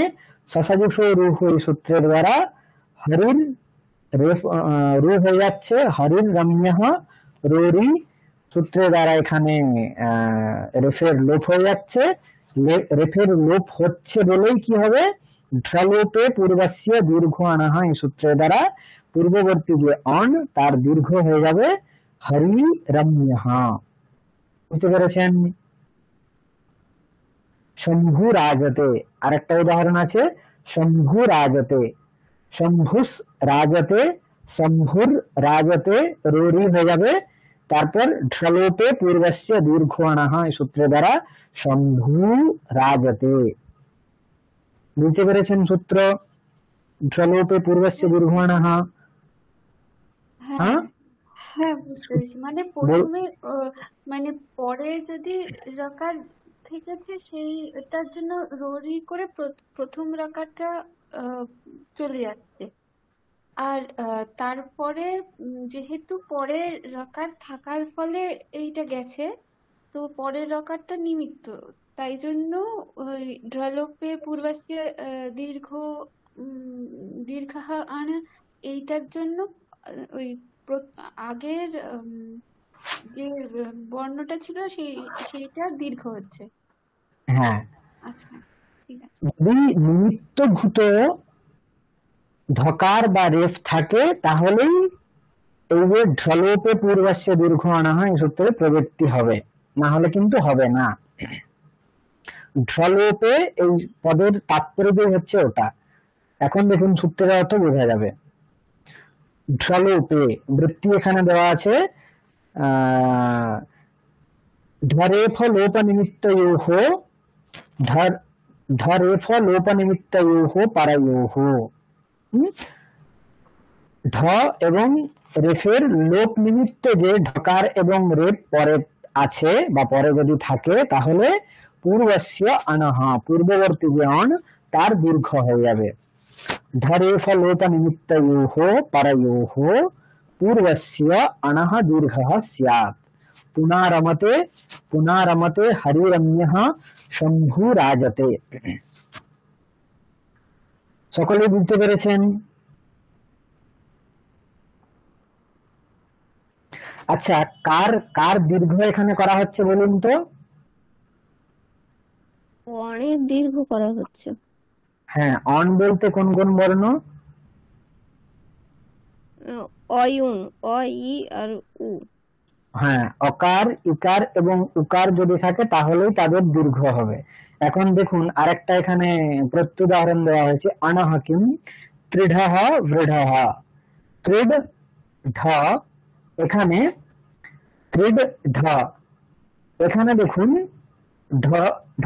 সসাজুষ রূহ এই সূত্রের দ্বারা হরির রূ হয়ে যাচ্ছে হরির রম্য, রোরি সূত্রের দ্বারা এখানে রেফের লোপ হয়ে যাচ্ছে। রেফের লোপ হচ্ছে বলেই কি হবে, ঢ্রলোপে পূর্বস্য দীর্ঘ অনহ এই সূত্রের দ্বারা পূর্ববর্তী যে অন তার দীর্ঘ হয়ে যাবে হরি রম্য। বুঝতে পেরেছেন? শম্ভু রাজতে আরেকটা উদাহরণ আছে, শম্ভু রাজতে, শম্ভুস রাজতে, শম্ভুর রাজতে রোরি হয়ে যাবে, তারপর ঢ্রলোপে পূর্বস্য দীর্ঘ অনহ এই সূত্রের দ্বারা শম্ভু রাজতে। বুঝতে পেরেছেন সূত্র? ঢ্রলোপে পূর্বস্য দীর্ঘ অনহ। হ্যাঁ হ্যাঁ বুঝতে পেরেছি। মানে প্রথমে মানে পরে যদি রকার থেকেছে সেইটার জন্য রোরি করে প্রথম রকারটা চলে যাচ্ছে। আর তারপরে যেহেতু পরে রকার থাকার ফলে এইটা গেছে, তো পরের রকারটা নিমিত্ত, তাই জন্য ওই ঢ্রলোপে পূর্বস্য দীর্ঘ দীর্ঘ আন এইটার জন্য ওই আগের যে বর্ণটা ছিল সেইটা দীর্ঘ হচ্ছে। হ্যাঁ, আচ্ছা ঠিক আছে। যদি নিমিত্তভূত ঢকার বা রেফ থাকে তাহলেই এই যে ঢ্রলোপে পূর্বস্য দীর্ঘ অনহ এই সূত্রে প্রবৃত্তি হবে, না হলে কিন্তু হবে না। ঢ্রলোপে এই পদের তাৎপর্য হচ্ছে ওটা। এখন দেখুন সূত্রের অর্থ বোঝা যাবে। ঢ্রলোপে বৃত্তি এখানে দেওয়া আছে, ঢরেফ লোপ নিমিত্তয়োঃ ঢরেফ লোপ নিমিত্তয়োঃ পারয়োঃ। ঢ এবং রেফের লোপ নিমিত্ত যে ঢকার এবং রেফ পরে আছে বা পরে যদি থাকে তাহলে পূর্বস্য অনহ পূর্ববর্তী যে অন তার দীর্ঘ হয়ে যাবে। ঢরেফ লোপ নিমিত্তয়োঃ পারয়োঃ পূর্বস্য অনহ দীর্ঘः স্যাৎ। পুনারমতে পুনারমতে হরিরম্যঃ শম্ভু রাজতে। সকলে বুঝতে পেরেছেন? আচ্ছা, কার কার দীর্ঘ এখানে করা হচ্ছে বলুন তো? অনেক দীর্ঘ করা হচ্ছে। হ্যাঁ, অন বলতে কোন কোন বর্ণ? অয়ুন, অ ই আর উ। হ্যাঁ, অকার ইকার এবং উকার যদি থাকে তাহলেই তাদের দীর্ঘ হবে। এখন দেখুন আরেকটা এখানে প্রত্যুদাহরণ দেওয়া হয়েছে, অনহ কিম ত্রিঢঃ বৃঢ়ঃ। ত্রিড ঢ, এখানে ত্রিড ঢ, এখানে দেখুন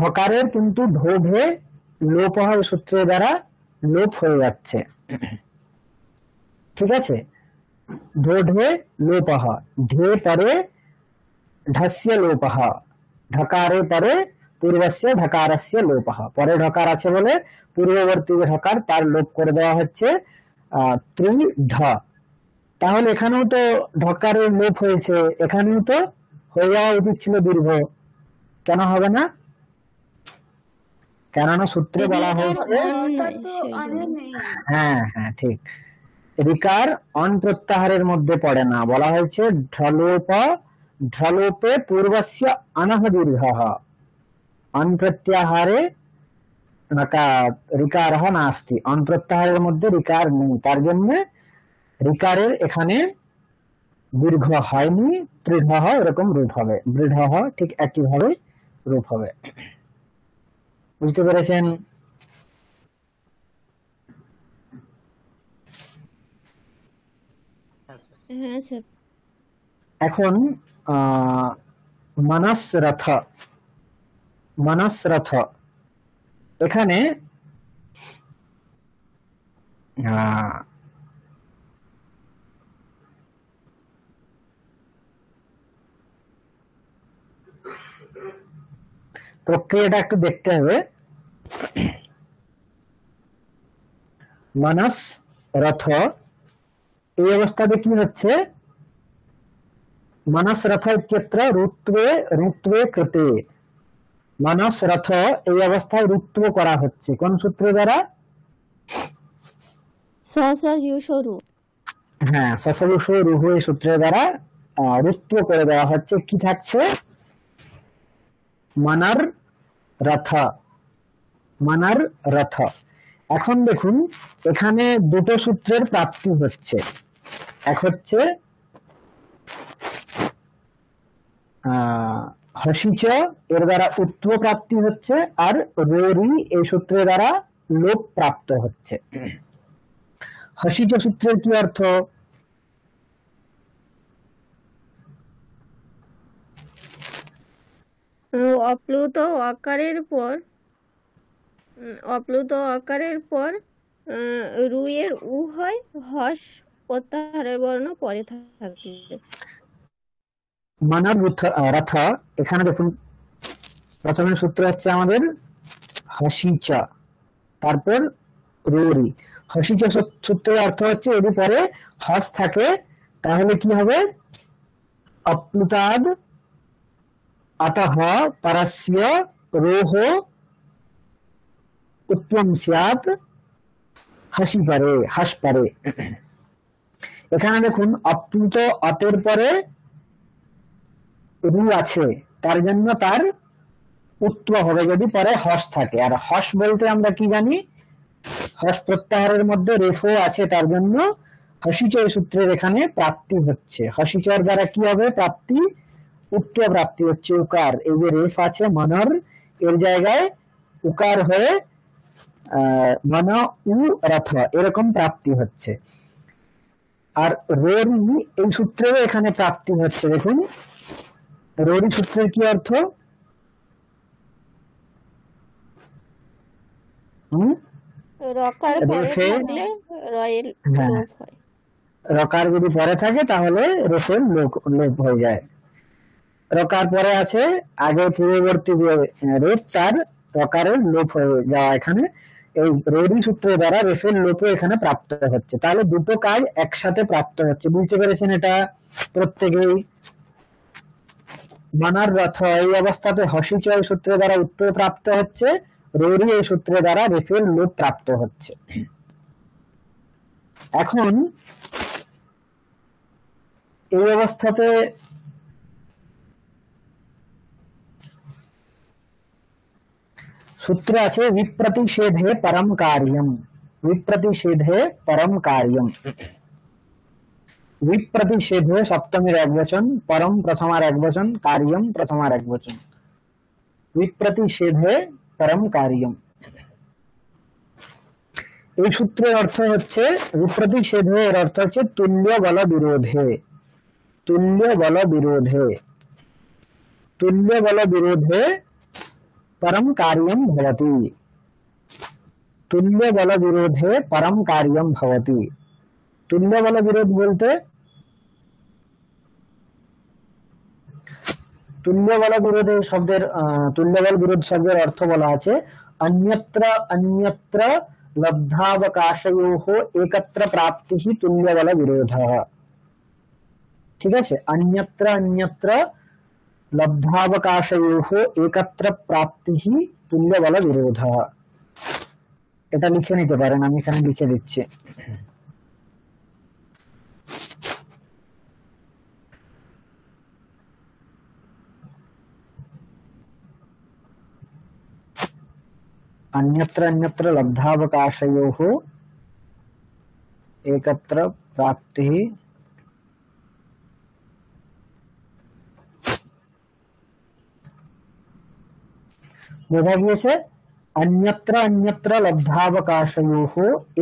ঢকারের কিন্তু ঢোভে লোপ হয় সূত্রের দ্বারা লোপ হয়ে যাচ্ছে। ঠিক আছে, ঢোঢে লোপঃ, ঢে পরে ঢস্য লোপঃ, ঢকারে পরে পূর্বস্য ঢকারস্য লোপঃ। পরে ঢকার আছে বলে পূর্ববর্তী যে ঢকার তার লোপ করে দেওয়া হচ্ছে ত্রিঢ। তাহলে এখানেও তো ঢকারের লোপ হয়েছে, এখানেও তো হয়ে যাওয়া উচিত ছিল দীর্ঘ, কেন হবে না? কেননা সূত্রে বলা হয়েছে। ওটা তো আরে নেই। হ্যাঁ হ্যাঁ ঠিক, রিকার অন প্রত্যাহারের মধ্যে পড়ে না, বলা হয়েছে ঢলোপে পূর্বস্য অনহ দীর্ঘঃ, অন প্রত্যাহারে রিকারঃ নাস্তি, অন প্রত্যাহারের মধ্যে রিকার নেই, তার জন্য রিকারের এখানে দীর্ঘ হয়নি, দৃঢ় এরকম রূপ হবে, দৃঢ় ঠিক একইভাবে রূপ হবে। বুঝতে পেরেছেন? হ্যাঁ স্যার। এখন মানসরথ এখানে প্রক্রিয়াটা একটু দেখতে হবে। মানস রথ এই অবস্থাতে কি হচ্ছে, মানস রথ ইত্যত্র রুত্বে কৃতে, মানস রথ এই অবস্থায় রুত্ব করা হচ্ছে কোন সূত্র দ্বারা? সসযুষরু। হ্যাঁ, সসযুষ রুহ এই সূত্রের দ্বারা রুত্ব করে দেওয়া হচ্ছে। কি থাকছে? মানার রথ। এখন দেখুন এখানে দুটো সূত্রের প্রাপ্তি হচ্ছে, এক হচ্ছে হসিচ এর দ্বারা উত্তর প্রাপ্তি হচ্ছে, আর রোরি এই সূত্রের দ্বারা লোপ প্রাপ্ত হচ্ছে। হসিচ সূত্রের কি অর্থ? অপ্লুত আকারের পর রুইয়ের উ হয়, হস প্রত্যাহারের বর্ণ পরে থাকবে। মানার রথ এখানে দেখুন প্রথমে সূত্র হচ্ছে আমাদের হসিচ, তারপর রোরি। হসিচ সূত্রের অর্থ হচ্ছে যদি পরে হস থাকে তাহলে কি হবে? অপ্লুতাদ अतः परस्य रोह उत्तम स्यात् हसि परे, हस परे। এখানে দেখুন অপ্লুত অতের পরে রু আছে, তার জন্য তার উত্তর হবে যদি পরে হস থাকে। আর হস বলতে আমরা কি জানি? হস প্রত্যাহারের মধ্যে রেফও আছে, তার জন্য হসিচয় সূত্রের এখানে প্রাপ্তি হচ্ছে। হসিচর দ্বারা কি হবে প্রাপ্তি? উত্তর প্রাপ্তি হচ্ছে উকার। এই যে রেফ আছে মনর, এর জায়গায় উকার হয়ে মন উ রথ এরকম প্রাপ্তি হচ্ছে। আর রোরি এই সূত্রের এখানে প্রাপ্তি হচ্ছে। দেখুন রোরি সূত্রের কি অর্থ? রকার পরে থাকলে রয়ের লোপ হয়। রকার যদি পরে থাকে তাহলে রেফের লোপ হয়ে যায়। রকার পরে আছে, আগে পূর্ববর্তী যে রেফ তার রকারের লোপ হয়ে যাওয়া, এখানে এই রোরি সূত্রের দ্বারা রেফের লোপে এখানে প্রাপ্ত হচ্ছে। তাহলে দুটো কাজ একসাথে প্রাপ্ত হচ্ছে। বুঝতে পেরেছেন এটা প্রত্যেকেই? মানার রথ এই অবস্থাতে হসিচয় সূত্রের দ্বারা উত্তর প্রাপ্ত হচ্ছে, রোরি এই সূত্রের দ্বারা রেফের লোপ প্রাপ্ত হচ্ছে। এখন এই অবস্থাতে सूत्र আছে विप्रतिषेधे परम कार्यम, विप्रतिषेधे परम कार्यम। विप्रतिषेधे सप्तमीर एक वचन, परम प्रथमार एक वचन, कार्यम प्रथमार एक वचन। विप्रतिषेधे परम कार्यम এই সূত্রের অর্থ হচ্ছে বিপ্রতিষেধে এর অর্থ হচ্ছে তুল্য বল বিরোধে, তুল্য বল বিরোধে, তুল্য বল বিরোধে परम कार्यम भवति, तुल्य बल विरोधे परम कार्यम भवति। तुल्य बल विरोध बोलते तुल्य बल विरोधे शब्देर तुल्य बल विरोध शब्देर अर्थ बला आछे अन्यत्र अन्यत्र लब्धावकाशयोः एकत्र प्राप्तिः तुल्य बल विरोधः। ठीक है, अन्यत्र अन्यत्र लब्धावकाशयोः एकत्र प्राप्तिः तुल्य बल विरोधः। এটা লিখে নিতে পারেন, আমি এখানে লিখে দিচ্ছি। अन्यत्र अन्यत्र लब्धावकाशयोः एकत्र प्राप्तिः বোঝা গিয়েছে अन्यत्र अन्यत्र लब्धावकाशयोः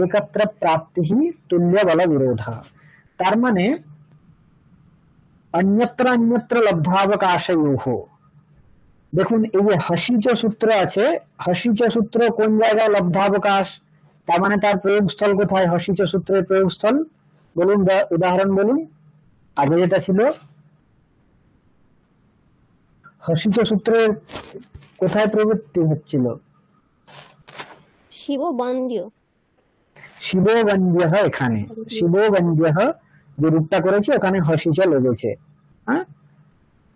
एकत्र प्राप्तिः तुल्य बल विरोधः। তার মানে अन्यत्र अन्यत्र लब्धावकाशयोः, দেখুন এই যে হসিচ সূত্র আছে, হসিচ সূত্র কোন জায়গায় লব্ধাবকাশ, তার মানে তার প্রয়োগস্থল কোথায়? হসিচ সূত্রের প্রয়োগস্থল বলুন, উদাহরণ বলুন। আগে যেটা ছিল হসিচ সূত্রের কোথায় প্রবৃত্তি হচ্ছিল? শিববন্দ্য। শিববন্দ্য, এখানে শিববন্দ্য যে রূপটা করেছে ওখানে হসিচ লেগেছে। হ্যাঁ,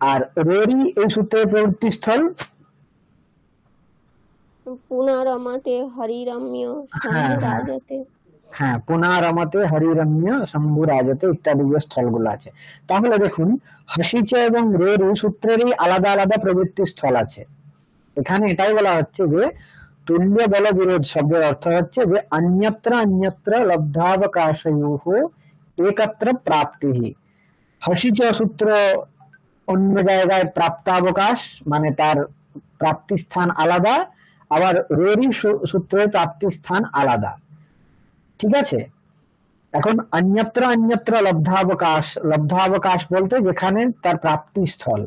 আর রোরি এই সূত্রের প্রবৃত্তি স্থল পুনরমতে হরিরম্য হ্যাঁ হ্যাঁ শম্ভুরাজতে। হ্যাঁ, পুনরমতে হরিরম্য শম্ভুরাজতে ইত্যাদি যে স্থলগুলো আছে। তাহলে দেখুন হসিচ এবং রোরি সূত্রেরই আলাদা আলাদা প্রবৃত্তি স্থল আছে। এখানে এটাই বলা হচ্ছে যে তুল্য বল বিরোধ শব্দের অর্থ হচ্ছে যে अन्यत्र अन्यत्र लब्धावकाशयोः एकत्र प्राप्तिः। হসিচ সূত্র অন্য জায়গায় প্রাপ্তাবকাশ, মানে তার প্রাপ্তি স্থান আলাদা, আবার রোরি সূত্রের প্রাপ্তি স্থান আলাদা। ঠিক আছে, এখন अन्यत्र अन्यत्र लब्धावकाश, लब्धावकाश বলতে যেখানে তার প্রাপ্তি স্থল,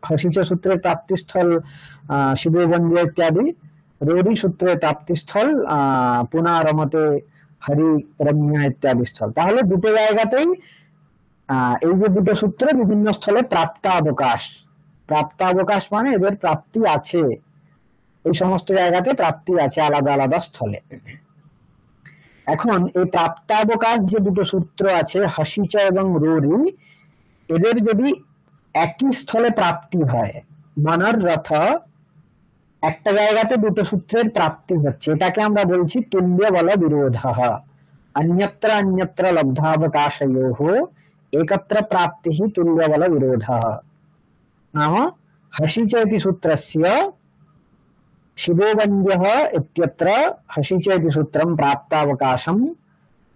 হসিচ সূত্রের প্রাপ্তি স্থল শিববন্দ্য ইত্যাদি, রোরি সূত্রের প্রাপ্তি স্থল পুনরমতে হরি রম্য ইত্যাদি স্থল। তাহলে দুটো জায়গাতেই এই যে দুটো সূত্র বিভিন্ন স্থলে প্রাপ্তাবকাশ, প্রাপ্তাবকাশ মানে এদের প্রাপ্তি আছে, এই সমস্ত জায়গাতে প্রাপ্তি আছে আলাদা আলাদা স্থলে। এখন এই প্রাপ্তাবকাশ যে দুটো সূত্র আছে হসিচ এবং রোরি, এদের যদি একই স্থলে প্রাপ্তি হয়, মনের রথ একটা জায়গাতে দুটো সূত্রের প্রাপ্তি হচ্ছে, এটাকে আমরা বলছি তুল্য বল বিরোধः। अन्यत्र अन्यत्र लब्धावकाशयोः एकत्र प्राप्तिः तुल्य बल विरोधः। नाम हसिच इति सूत्रस्य शिवोवन्द्यः इत्यत्र हसिच इति सूत्रं प्राप्तावकाशं,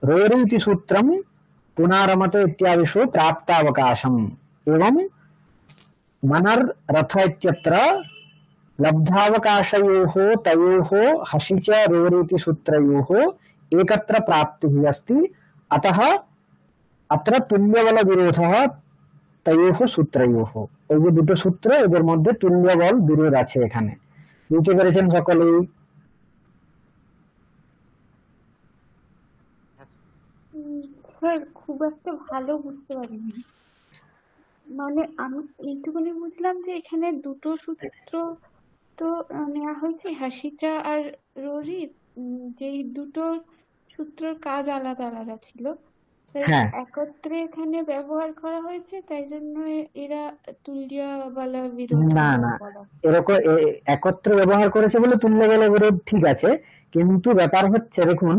रोरि इति सूत्रं पुनरमते इत्यादिषु प्राप्तावकाशम्। एवं मनर् रथ इत्यत्र लब्धावकाशयोः तयोः हसिच रोरि इति सूत्रयोः एकत्र प्राप्तिः अस्ति, अतः अत्र तुल्यबल विरोधः तयोः सूत्रयोः। এই যে দুটো সূত্র এদের মধ্যে তুল্যবল বিরোধ আছে এখানে। বুঝতে পেরেছেন সকলেই? স্যার খুব একটা ভালো বুঝতে পারিনি, মানে আমি এইটুকুনি বুঝলাম যে এখানে দুটো সূত্র তো নেওয়া হয়েছে, হাসিটা আর রোরি, যেই দুটো সূত্রের কাজ আলাদা আলাদা ছিল, তাই হ্যাঁ, একত্রে এখানে ব্যবহার করা হয়েছে, তাই জন্য এরা তুল্য বলা বিরোধ না না, বলা। এরকম একত্রে ব্যবহার করেছে বলে তুল্যবল বিরোধ ঠিক আছে, কিন্তু ব্যাপার হচ্ছে দেখুন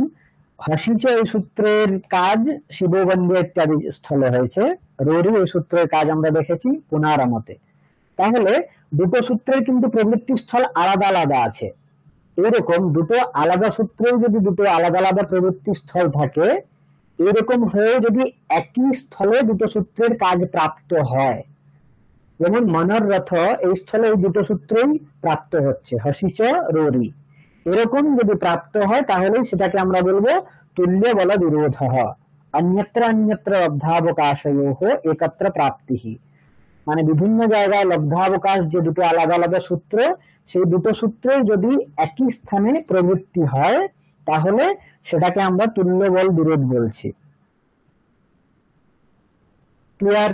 হসিচ এই সূত্রের কাজ শিববন্দ্য ইত্যাদি স্থলে হয়েছে, রোরি এই সূত্রের কাজ আমরা দেখেছি পুনরমতে। তাহলে দুটো সূত্রের কিন্তু প্রবৃত্তি স্থল আলাদা আলাদা আছে। এরকম দুটো আলাদা সূত্রেও যদি দুটো আলাদা আলাদা প্রবৃত্তি স্থল থাকে, এরকম হয়ে যদি একই স্থলে দুটো সূত্রের কাজ প্রাপ্ত হয়, যেমন মনর রথ এই স্থলে এই দুটো সূত্রেই প্রাপ্ত হচ্ছে হসিচ রোরি, এরকম যদি প্রাপ্ত হয় তাহলে সেটাকে আমরা বলবো তুল্য বল বিরোধः। अन्यत्र अन्यत्र लब्धावकाशयोः एकत्र प्राप्तिः, মানে বিভিন্ন জায়গায় লব্ধাবকাশ যে দুটো আলাদা আলাদা সূত্র, সেই দুটো সূত্রের যদি একই স্থানে প্রবৃত্তি হয় তাহলে সেটাকে আমরা তুল্য বল বিরোধ বলছি। ক্লিয়ার?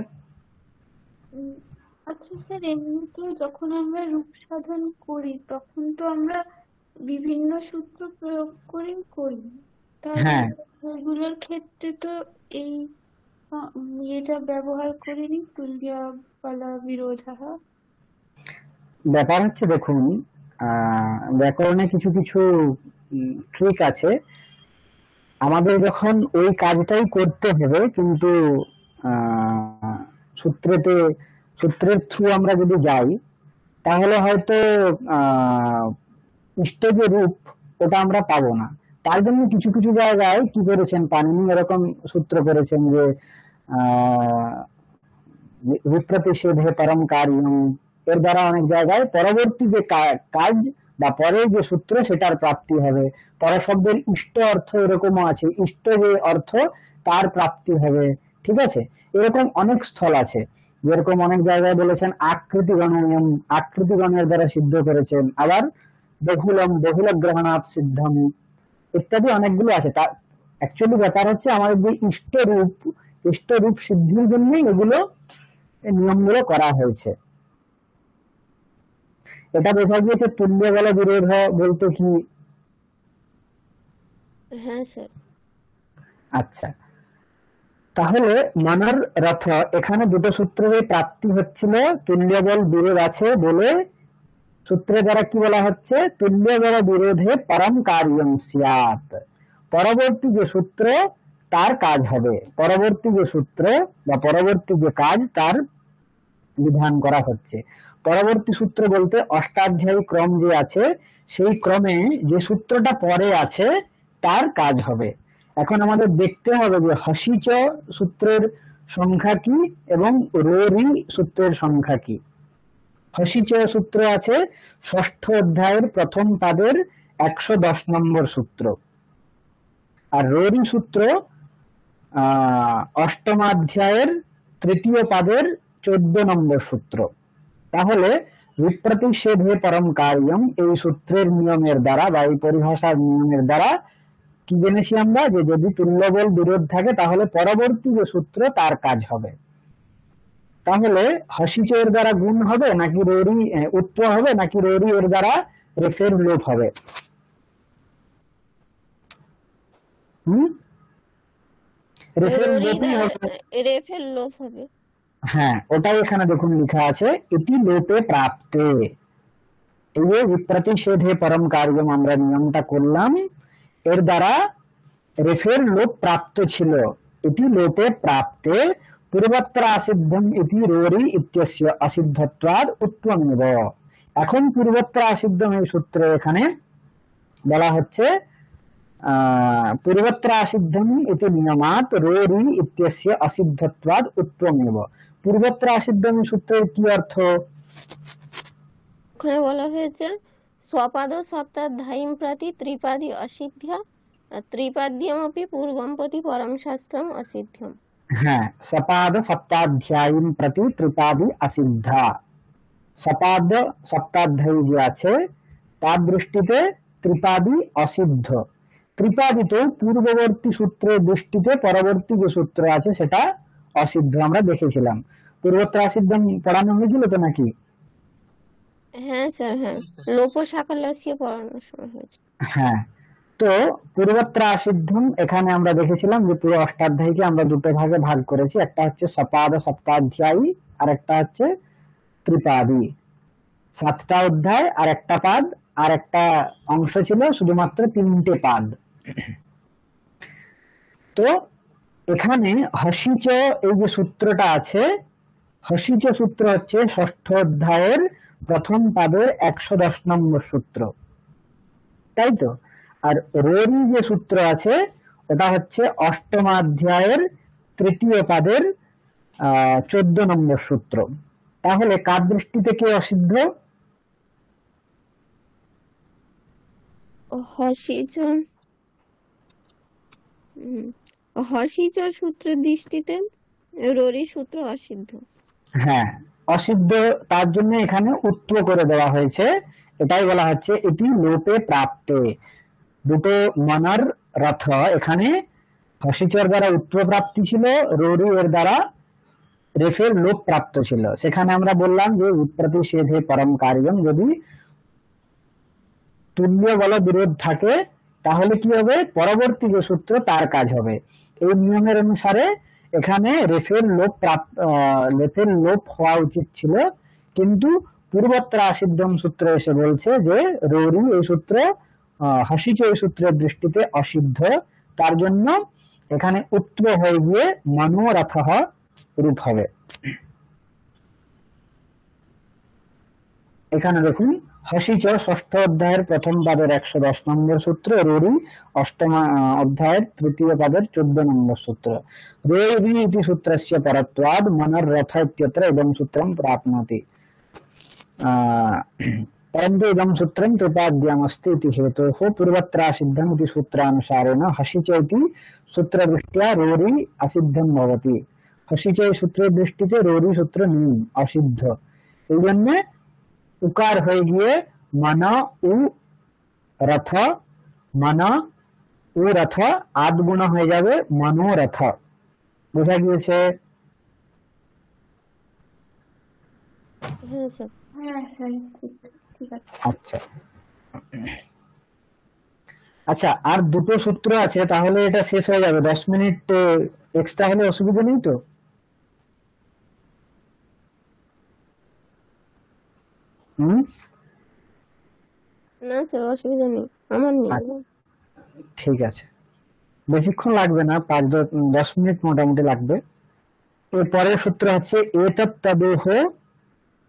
আচ্ছা স্যার, এমনিতে যখন আমরা রূপ সাধন করি তখন তো আমরা বিভিন্ন সূত্র প্রয়োগ করি, তাহলে হ্যাঁ, এগুলোর ক্ষেত্রে তো এই এটা ব্যবহার করিনি, তুল্য বলা বিরোধः। ব্যাপার হচ্ছে দেখুন ব্যাকরণে কিছু কিছু ট্রিক আছে, আমাদের যখন ওই কাজটাই করতে হবে কিন্তু সূত্রের থ্রু আমরা যদি যাই তাহলে হয়তো ইষ্ট যে রূপ ওটা আমরা পাবো না। তার জন্য কিছু কিছু জায়গায় কি করেছেন পাণিনি এরকম সূত্র করেছেন যে বিপ্রতিষেধে পরম কার্যম, এর দ্বারা অনেক জায়গায় পরবর্তী যে কাজ বা পরের যে সূত্র সেটার প্রাপ্তি হবে। পর শব্দের ইষ্ট অর্থ এরকমও আছে, ইষ্ট যে অর্থ তার প্রাপ্তি হবে। ঠিক আছে, এরকম অনেক স্থল আছে। যেরকম অনেক জায়গায় বলেছেন আকৃতিগণম, আকৃতিগণের দ্বারা সিদ্ধ করেছেন, আবার বহুলম বহুল গ্রহণাৎ সিদ্ধম ইত্যাদি অনেকগুলো আছে। তার অ্যাকচুয়ালি ব্যাপার হচ্ছে আমাদের যে ইষ্ট রূপ সিদ্ধির জন্যই এগুলো এই নিয়মগুলো করা হয়েছে। এটা বোঝা গিয়েছে তুল্য বল বিরোধ বলতে কি? হ্যাঁ স্যার। আচ্ছা, তাহলে মনর রথ এখানে দুটো সূত্রের প্রাপ্তি হচ্ছিল, তুল্য বল বিরোধ আছে বলে সূত্রের দ্বারা কি বলা হচ্ছে, তুল্য বল বিরোধে পরম কার্যম স্যাৎ, পরবর্তী যে সূত্র তার কাজ হবে, পরবর্তী যে সূত্র বা পরবর্তী যে কাজ তার বিধান করা হচ্ছে। পরবর্তী সূত্র বলতে অষ্টাধ্যায়ী ক্রম যে আছে সেই ক্রমে যে সূত্রটা পরে আছে তার কাজ হবে। এখন আমাদের দেখতে হবে যে হসিচ সূত্রের সংখ্যা কি এবং রোরি সূত্রের সংখ্যা কি। হসিচ সূত্র আছে ষষ্ঠ অধ্যায়ের প্রথম পাদের 110 নম্বর সূত্র, আর রোরি সূত্র অষ্টমাধ্যায়ের তৃতীয় পাদের 14 নম্বর সূত্র। তাহলে বিপ্রতিষেধে পরম কার্যম এই সূত্রের নিয়মের দ্বারা বা এই পরিভাষার নিয়মের দ্বারা কি জেনেছি আমরা, যে যদি তুল্য বল বিরোধ থাকে তাহলে পরবর্তী যে সূত্র তার কাজ হবে। তাহলে হসিচ এর দ্বারা গুণ হবে নাকি রোরি উত্তর হবে, নাকি রোরি এর দ্বারা রেফের লোপ হবে? রেফের লোপই হবে। রেফের লোপ হবে। হ্যাঁ, ওটাই এখানে দেখুন লেখা আছে, এটি লোপে প্রাপ্তে। এই যে বিপ্রতিষেধে পরম কার্যম আমরা নিয়মটা করলাম, এর দ্বারা রেফের লোপ প্রাপ্ত ছিল, এটি লোপে প্রাপ্তে পূর্বত্র আসিদ্ধম ইতি রোরি ইত্যস্য অসিদ্ধত্বাদ উত্তমেব। এখন পূর্বত্র আসিদ্ধম এই সূত্রে এখানে বলা হচ্ছে পূর্বত্র আসিদ্ধম ইতি নিয়মাৎ রোরি ইত্যস্য অসিদ্ধত্বাদ উত্তমেব। পূর্বত্র আসিদ্ধম সূত্রের কি অর্থ? ওখানে বলা হয়েছে স্বপাদ সপ্তাধ্যায়ীম প্রতি ত্রিপাদী অসিদ্ধা ত্রিপাদ্যমপি পূর্বম প্রতি পরম শাস্ত্রম অসিদ্ধম। হ্যাঁ, সপাদ সপ্তাধ্যায়ীম প্রতি ত্রিপাদী অসিদ্ধা। সপাদ সপ্তাধ্যায়ী যে আছে তার দৃষ্টিতে ত্রিপাদী অসিদ্ধ। ত্রিপাদী তো পূর্ববর্তী সূত্রের দৃষ্টিতে পরবর্তী যে সূত্র আছে সেটা অসিদ্ধ, আমরা দেখেছিলাম। পূর্বত্র আসিদ্ধম পড়ানো হয়েছিল তো নাকি? হ্যাঁ স্যার, হ্যাঁ, লোপ সাকল্যস্য পড়ানোর সময় হয়েছে। হ্যাঁ, তো পূর্বত্র আসিদ্ধম এখানে আমরা দেখেছিলাম যে পুরো অষ্টাধ্যায়ীকে আমরা দুটো ভাগে ভাগ করেছি, একটা হচ্ছে সপাদ সপ্তাধ্যায়ী আর একটা হচ্ছে ত্রিপাদী। 7টা অধ্যায় আর একটা পাদ আর একটা অংশ ছিল শুধুমাত্র 3টে পাদ। তো এখানে হসিচ এই যে সূত্রটা আছে, হসিচ সূত্র হচ্ছে ষষ্ঠ অধ্যায়ের প্রথম পাদের 110 নম্বর সূত্র, তাই তো? আর রোরি যে সূত্র আছে ওটা হচ্ছে অষ্টমাধ্যায়ের তৃতীয় পাদের 14 নম্বর সূত্র। তাহলে কার দৃষ্টিতে কে অসিদ্ধ? হসিচ সূত্রের দৃষ্টিতে রোরি সূত্র অসিদ্ধ। হ্যাঁ, অসিদ্ধ, তার জন্য এখানে উত্তর করে দেওয়া হয়েছে, এটাই বলা হচ্ছে এটি লোপে প্রাপ্তে। দুটো মনর রথ, এখানে হসিচর দ্বারা উত্তর প্রাপ্তি ছিল, রোরি এর দ্বারা রেফের লোপ প্রাপ্ত ছিল। সেখানে আমরা বললাম যে বিপ্রতিষেধে পরম কার্যম, যদি তুল্য বল বিরোধ থাকে তাহলে কি হবে, পরবর্তী যে সূত্র তার কাজ হবে। এই নিয়মের অনুসারে এখানে রেফের লোপ হওয়া উচিত ছিল, কিন্তু পূর্বত্র আসিদ্ধম সূত্র এসে বলছে যে রোরি এই সূত্র হসিচ এই সূত্রের দৃষ্টিতে অসিদ্ধ, তার জন্য এখানে উত্তর হয়ে গিয়ে মনোরথ রূপ হবে। এখানে দেখুন হসিচ ষষ্ঠ অধ্যায়ের প্রথম পাদের 110 নম্বর সূত্র, রোরি অষ্টম অধ্যায়ের তৃতীয় পাদের 14 নম্বর সূত্র। রোরি ইতি সূত্রস্য পরত্বাদ মনরথ ইত্যত্র ইদং সূত্রম প্রাপ্নोति। परन्तु इदं सूत्रं त्रिपाद्यमस्ति इति हेतोः पूर्वत्र सिद्धम् इति सूत्रानुसारेण हसिच इति सूत्रदृष्ट्या रोरि असिद्धं भवति। हसिच सूत्रे दृष्टिते रोरि सूत्र नहीं असिद्ध, এই জন্য উকার হয়ে গিয়ে মন উ রথ, মন উ রথ আদ গুণ হয়ে যাবে মনোরথ। বোঝা গিয়েছে? হ্যাঁ স্যার। হ্যাঁ হ্যাঁ ঠিক ঠিক আছে। আচ্ছা আচ্ছা, আর দুটো সূত্র আছে, তাহলে এটা শেষ হয়ে যাবে। 10 মিনিট এক্সট্রা হলে অসুবিধা নেই তো? না স্যার, অসুবিধা নেই, আমার নেই। ঠিক আছে, বেশিক্ষণ লাগবে না, 5-10 মিনিট মোটামুটি লাগবে। এরপরের সূত্র হচ্ছে এতত্তদোহ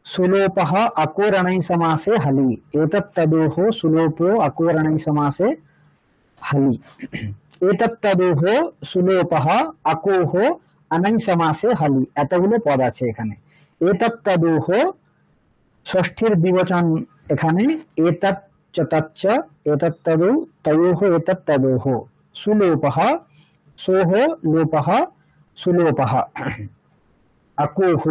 সুলোপহ অকোরণৈ সমাসে হলি। এতত্তদোহ সুলোপো অকোরণৈ সমাসে হলি। এতত্তদোহ সুলোপহ অকোহ অনৈ সমাসে হলি। এতগুলো পদ আছে এখানে। এতত্তদোহ ষষ্ঠীর দ্বিবচন এখানে এতৎ চ তচ্চ এতত্তদো তয়োহ এতত্তদোহ সুলোপহ সোহ লোপহ সুলোপহ অকোহ।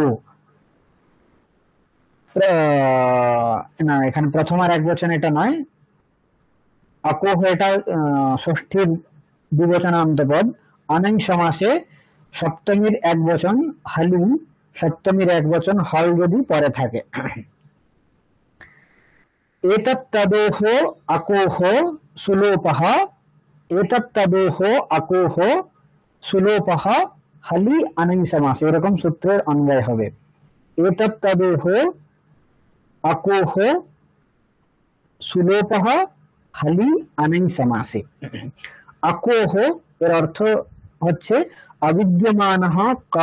না, এখানে প্রথম আর এক বচন এটা নয়, অকোহ এটা ষষ্ঠীর দ্বিবচনান্ত পদ। অনৈ সমাসে সপ্তমীর এক বচন হালু, সপ্তমীর এক বচন হল যদি পরে থাকে। এতত্তদোহ অকোহ সুলোপহ, এতত্তদোহ অকোহ সুলোপহ হলি অনৈ সমাসে, এরকম সূত্রের অন্বয় হবে। এতত্তদোহ অকোহ সুলোপহ হলি অনৈ সমাসে। অকোহ এর অর্থ হচ্ছে অবিদ্যমানঃ ক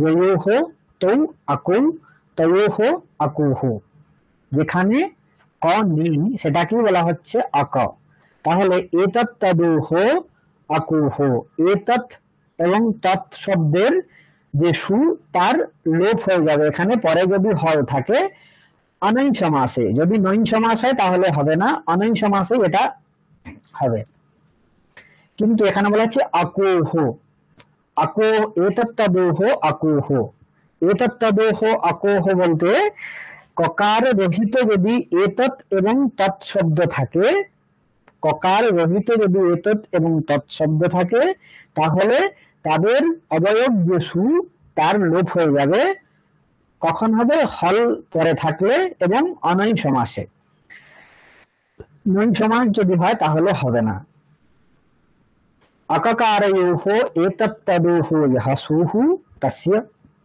যয়োহ তৌ অকৌ তয়োহ অকোহ। যেখানে ক নেই সেটাকেই বলা হচ্ছে অক। তাহলে এতত্তদোহ অকোহ, এতৎ এবং তৎ শব্দের যে সু তার লোপ হয়ে যাবে এখানে, পরে যদি হল থাকে অনৈ সমাসে। যদি নৈ সমাস হয় তাহলে হবে না, অনৈ সমাসে এটা হবে। কিন্তু এখানে বলা হচ্ছে অকোহ, অকো এতত্তদোহ অকোহ। এতত্তদোহ অকোহ বলতে ককার রহিত যদি এতৎ এবং তৎ শব্দ থাকে, ককার রহিত যদি এতৎ এবং তৎ শব্দ থাকে তাহলে তাদের অবয়ব যে সু তার লোপ হয়ে যাবে। কখন হবে? হল পরে থাকলে এবং অনৈ সমাসে। নৈ সমাস যদি হয় তাহলে হবে না। अककारयोः एतत्तदोः यः सुः तस्य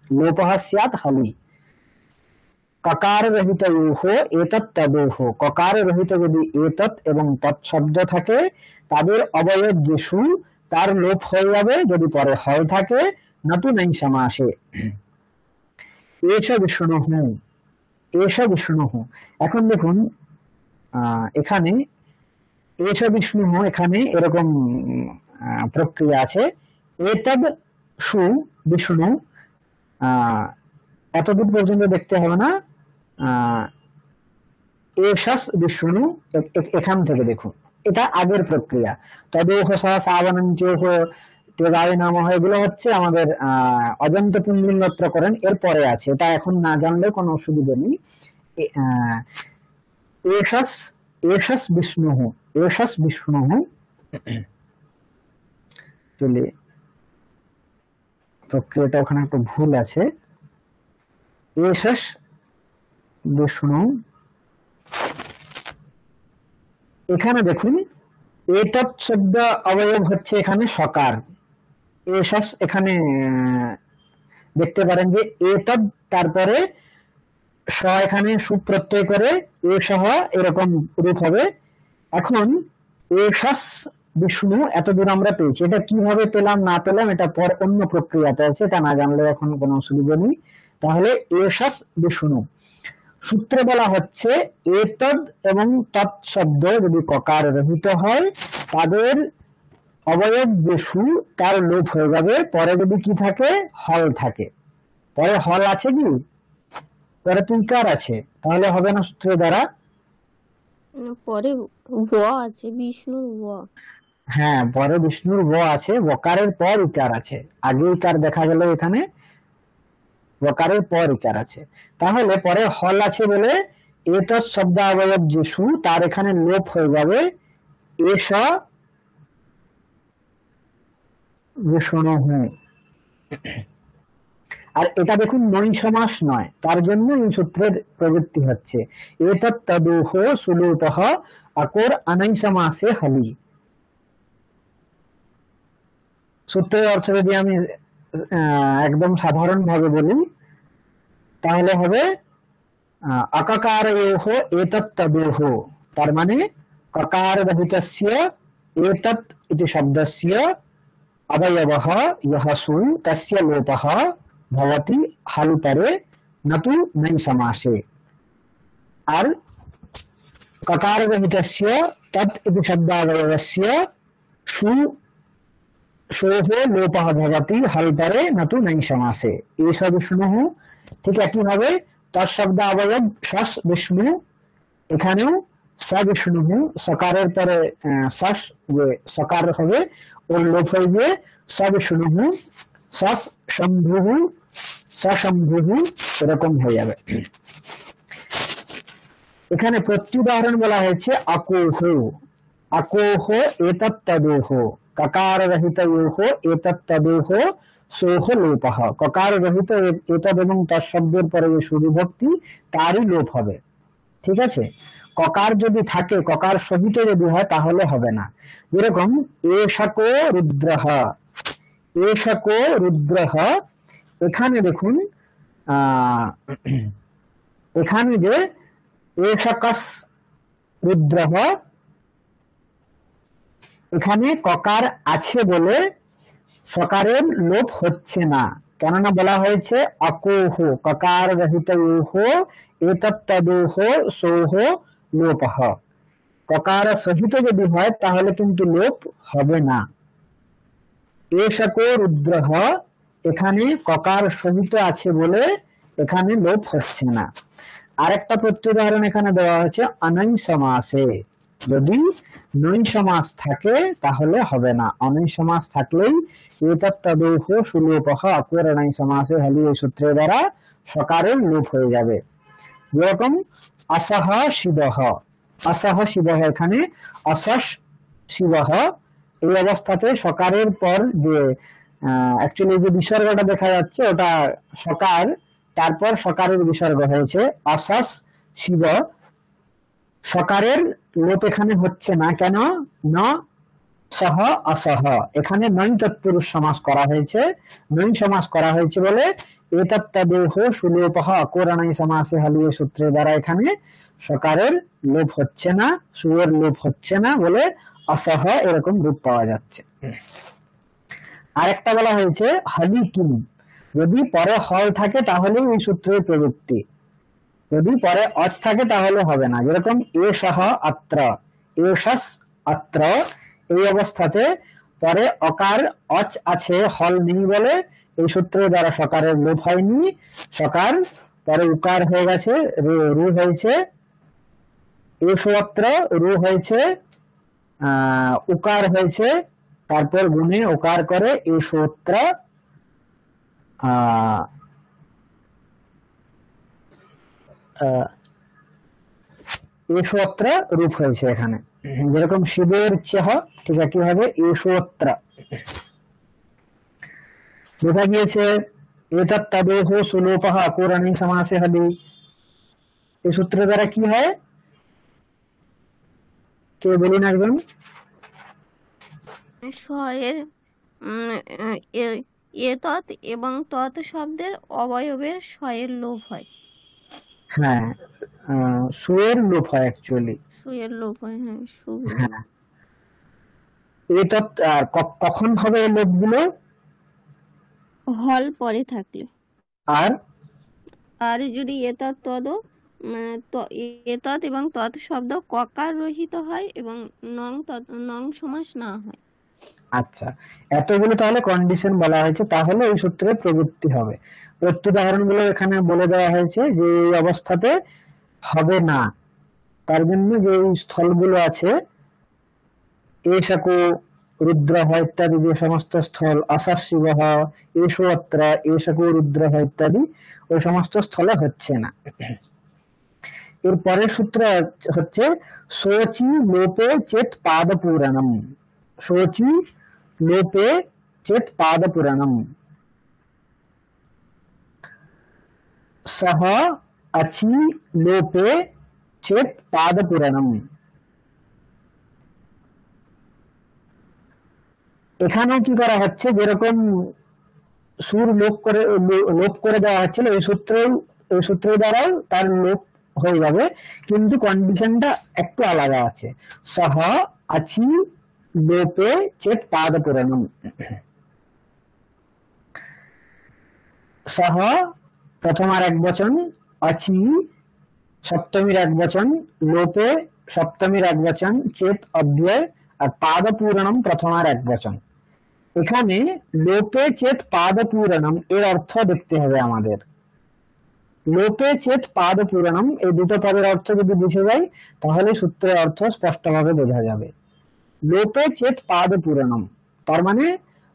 लोपः स्यात् हलि। ककार रहितयोः एतत्तदोः, ककार रहित यदि एतत् एवं तत् शब्द থাকে তাদের অবয়ব যে সু তার লোপ হয়ে যাবে যদি পরে হল থাকে, নতু নৈ সমাসে। এষ বিষ্ণুঃ, এষ বিষ্ণুঃ। এখন দেখুন এখানে এষ বিষ্ণুঃ, এখানে এরকম প্রক্রিয়া আছে। এতদ সু বিষ্ণু, এতদূর পর্যন্ত দেখতে হবে না। এষস বিষ্ণু, এখান থেকে দেখুন, এটা আগের প্রক্রিয়া। তদোহ সহ সাবনঞ্চোহ তেগায় নামহ, এগুলো হচ্ছে আমাদের অজন্ত পুংলিঙ্গ প্রকরণ, এর পরে আছে। এটা এখন না জানলে কোনো অসুবিধা নেই। এষস এষস বিষ্ণুঃ, এষস বিষ্ণুঃ। চলে প্রক্রিয়াটা ওখানে একটা ভুল আছে। এষস বিষ্ণু, এখানে দেখুন এতৎ শব্দ অবয়ব হচ্ছে এখানে সকার। এষস এখানে দেখতে পারেন যে এতৎ তারপরে স এখানে সুপ্রত্যয় করে এসহ এরকম রূপ হবে। এখন এষস বিষ্ণু এতদূর আমরা পেয়েছি। এটা কিভাবে পেলাম না পেলাম এটা পর অন্য প্রক্রিয়াতে আছে, এটা না জানলে এখন কোনো অসুবিধা নেই। তাহলে এষস বিষ্ণু সূত্রে বলা হচ্ছে এতদ এবং তৎ শব্দ যদি ককার রহিত হয় তাদের অবয়ব যে সু তার লোপ হয়ে যাবে। পরে যদি কি থাকে, হল থাকে, পরে হল আছে কি, পরে তুইকার আছে, তাহলে হবে না সূত্রের দ্বারা। পরে ব আছে, বিষ্ণুর ব। হ্যাঁ, পরে বিষ্ণুর ব আছে, বকারের পর ইকার আছে, আগে ইকার দেখা গেল, এখানে বকারের পর ইকার আছে, তাহলে পরে হল আছে বলে এতৎ শব্দ অবয়ব যে সু তার এখানে লোপ হয়ে যাবে এস বিষ্ণুহু। আর এটা দেখুন নৈ সমাস নয়, তার জন্য এই সূত্রের প্রবৃত্তি হচ্ছে এতৎ তদুহ সুলুপহ আকর অনৈ সমাসে হলি। সূত্রের অর্থ যদি আমি একদম সাধারণ ভাবে বলি তাহলে হবে অকাকারয়োহ এতৎ তদুহ, তার মানে ককার রহিতস্য এতৎ ইতি শব্দস্য অবয়বঃ ইহ সু তস্য লোপঃ ভবতি হালুতরে নতু নাই সমাসে। আর ককার রহিতস্য তৎ ইতি শব্দাবয়বস্য সু সোহ লোপঃ ভবতি হালুতরে নতু নাই সমাসে। এষ বিষ্ণুঃ, ঠিক একইভাবে তৎশব্দ অবয়ব সস বিষ্ণু, এখানেও স বিষ্ণুঃ, সকারের পরে সস যে সকার হবে ওর লোপ হয়ে গিয়ে স বিষ্ণুঃ সস শম্ভুঃ সশম্ভুঃ এরকম হয়ে যাবে। এখানে প্রত্যুদাহরণ বলা হয়েছে আকোহ, আকোহ এতৎ তদোহ, ককার রহিত ইয়োহ এতৎ তদোহ সোহ লোপঃ। ককার রহিত এতৎ এবং তৎশব্দের পরে যে সুবিভক্তি তারই লোপ হবে, ঠিক আছে। ককার যদি থাকে, ককার সহিত যদি হয় তাহলে হবে না। যেরকম এষকো রুদ্রহ, এষকো রুদ্রহ, এখানে দেখুন এখানে যে এষকস রুদ্রহ, এখানে ককার আছে বলে সকারের লোপ হচ্ছে না, কেননা বলা হয়েছে অকোহ ককার রহিত ইয়োহ এতৎ তদোহ সোহ লোপঃ। ককার সহিত যদি হয় তাহলে কিন্তু লোপ হবে না। এষকো রুদ্রহ, এখানে ককার সহিত আছে বলে এখানে লোপ হচ্ছে না। আরেকটা প্রত্যুদাহরণ এখানে দেওয়া হয়েছে অনৈ সমাসে, যদি নৈ সমাস থাকে তাহলে হবে না, অনৈ সমাস থাকলেই এতৎ তদোহ সুলোপঃ অকর অনৈ সমাসে হলি, এই সূত্রের দ্বারা সকারের লোপ হয়ে যাবে। যেরকম অসহ শিবহ, অসহ শিবহ, এখানে অসস শিবহ, এই অবস্থাতে সকারের পর যে অ্যাকচুয়ালি যে বিসর্গটা দেখা যাচ্ছে ওটা সকার, তারপর সকারের বিসর্গ হয়েছে অসস শিব, সকারের লোপ এখানে হচ্ছে না, কেন ন সহ অসহ, এখানে নৈ তৎপুরুষ সমাস করা হয়েছে, নৈ সমাস করা হয়েছে বলে এতৎ তদোহ সুলোপঃ অকর অনৈ সমাসে হলি, এই সূত্রের দ্বারা এখানে সকারের লোপ হচ্ছে না, সুয়ের লোপ হচ্ছে না বলে অসহ এরকম রূপ পাওয়া যাচ্ছে। আরেকটা বলা হয়েছে হলি কিম, যদি পরে হল থাকে তাহলে এই সূত্রের প্রযুক্তি, যদি পরে অচ থাকে তাহলে হবে না। যেরকম এষহ অত্র, এষস অত্র, এই অবস্থাতে পরে অকার অচ আছে হল নেই বলে এই সূত্রের দ্বারা সকারের লোপ হয়নি, সকার পরে উকার হয়ে গেছে, রু হয়েছে এষ অত্র, রু হয়েছে উকার হয়েছে, তারপর গুণে ওকার করে এষ অত্র, এষোত্র রূপ হয়েছে এখানে। যেরকম শিবের চেহ, ঠিক একইভাবে এষোত্র দেখা গিয়েছে এতৎ তদোহ সুলোপঃ অকর অনৈ সমাসে হলি। এই সূত্রের দ্বারা কি হয় কে বলুন একজন? শয়ের এতৎ এবং তৎ শব্দের অবয়বের শয়ের লোপ হয়। হ্যাঁ, সুয়ের লোপ হয় অ্যাকচুয়ালি, সুয়ের লোপ হয়, হ্যাঁ সু। হ্যাঁ, এতৎ কখন হবে এই লোপগুলো? হল পরে থাকলে। আর আর যদি এতৎ তদ এতৎ এবং তৎ শব্দ ককার রহিত হয় এবং নং সমাস না হয়। আচ্ছা, এতগুলো তাহলে কন্ডিশন বলা হয়েছে, তাহলে এই সূত্রের প্রবৃত্তি হবে। প্রত্যুদাহরণগুলো এখানে বলে দেওয়া হয়েছে যে এই অবস্থাতে হবে না, তার জন্য যে স্থলগুলো আছে এশকো রুদ্রহ ইত্যাদি, যে সমস্ত স্থল আশাশিবহ এষো অত্র এশকো রুদ্রহ ইত্যাদি, ওই সমস্ত স্থলে হচ্ছে না। এর পরের সূত্র হচ্ছে শোচি লোপে চেত পাদ পুরাণম। শোচি লোপে চেত পাদ পুরাণম সহ আছি লোপে চেত পাদ পুরাণম। এখানে কি করা হচ্ছে, যেরকম সুর লোপ করে দেওয়া হচ্ছিল, এই সূত্রের দ্বারাও তার লোপ হয়ে যাবে, কিন্তু কন্ডিশনটা একটু আলাদা আছে। সহ আছি লোপে চেত পাদ পুরাণম। সহ প্রথমার এক বচন, আছি সপ্তমীর এক বচন, লোপে সপ্তমীর এক বচন, চেত অব্যয়, আর পাদ পুরাণম প্রথমার এক বচন। এখানে লোপে চেত পাদ পুরাণম এর অর্থ দেখতে হবে আমাদের। লোপে চেত পাদ পুরাণম এই দুটো পদের অর্থ যদি বুঝে যায় তাহলে সূত্রের অর্থ স্পষ্টভাবে বোঝা যাবে। লোপে চেত পাদ পুরাণম তার মানে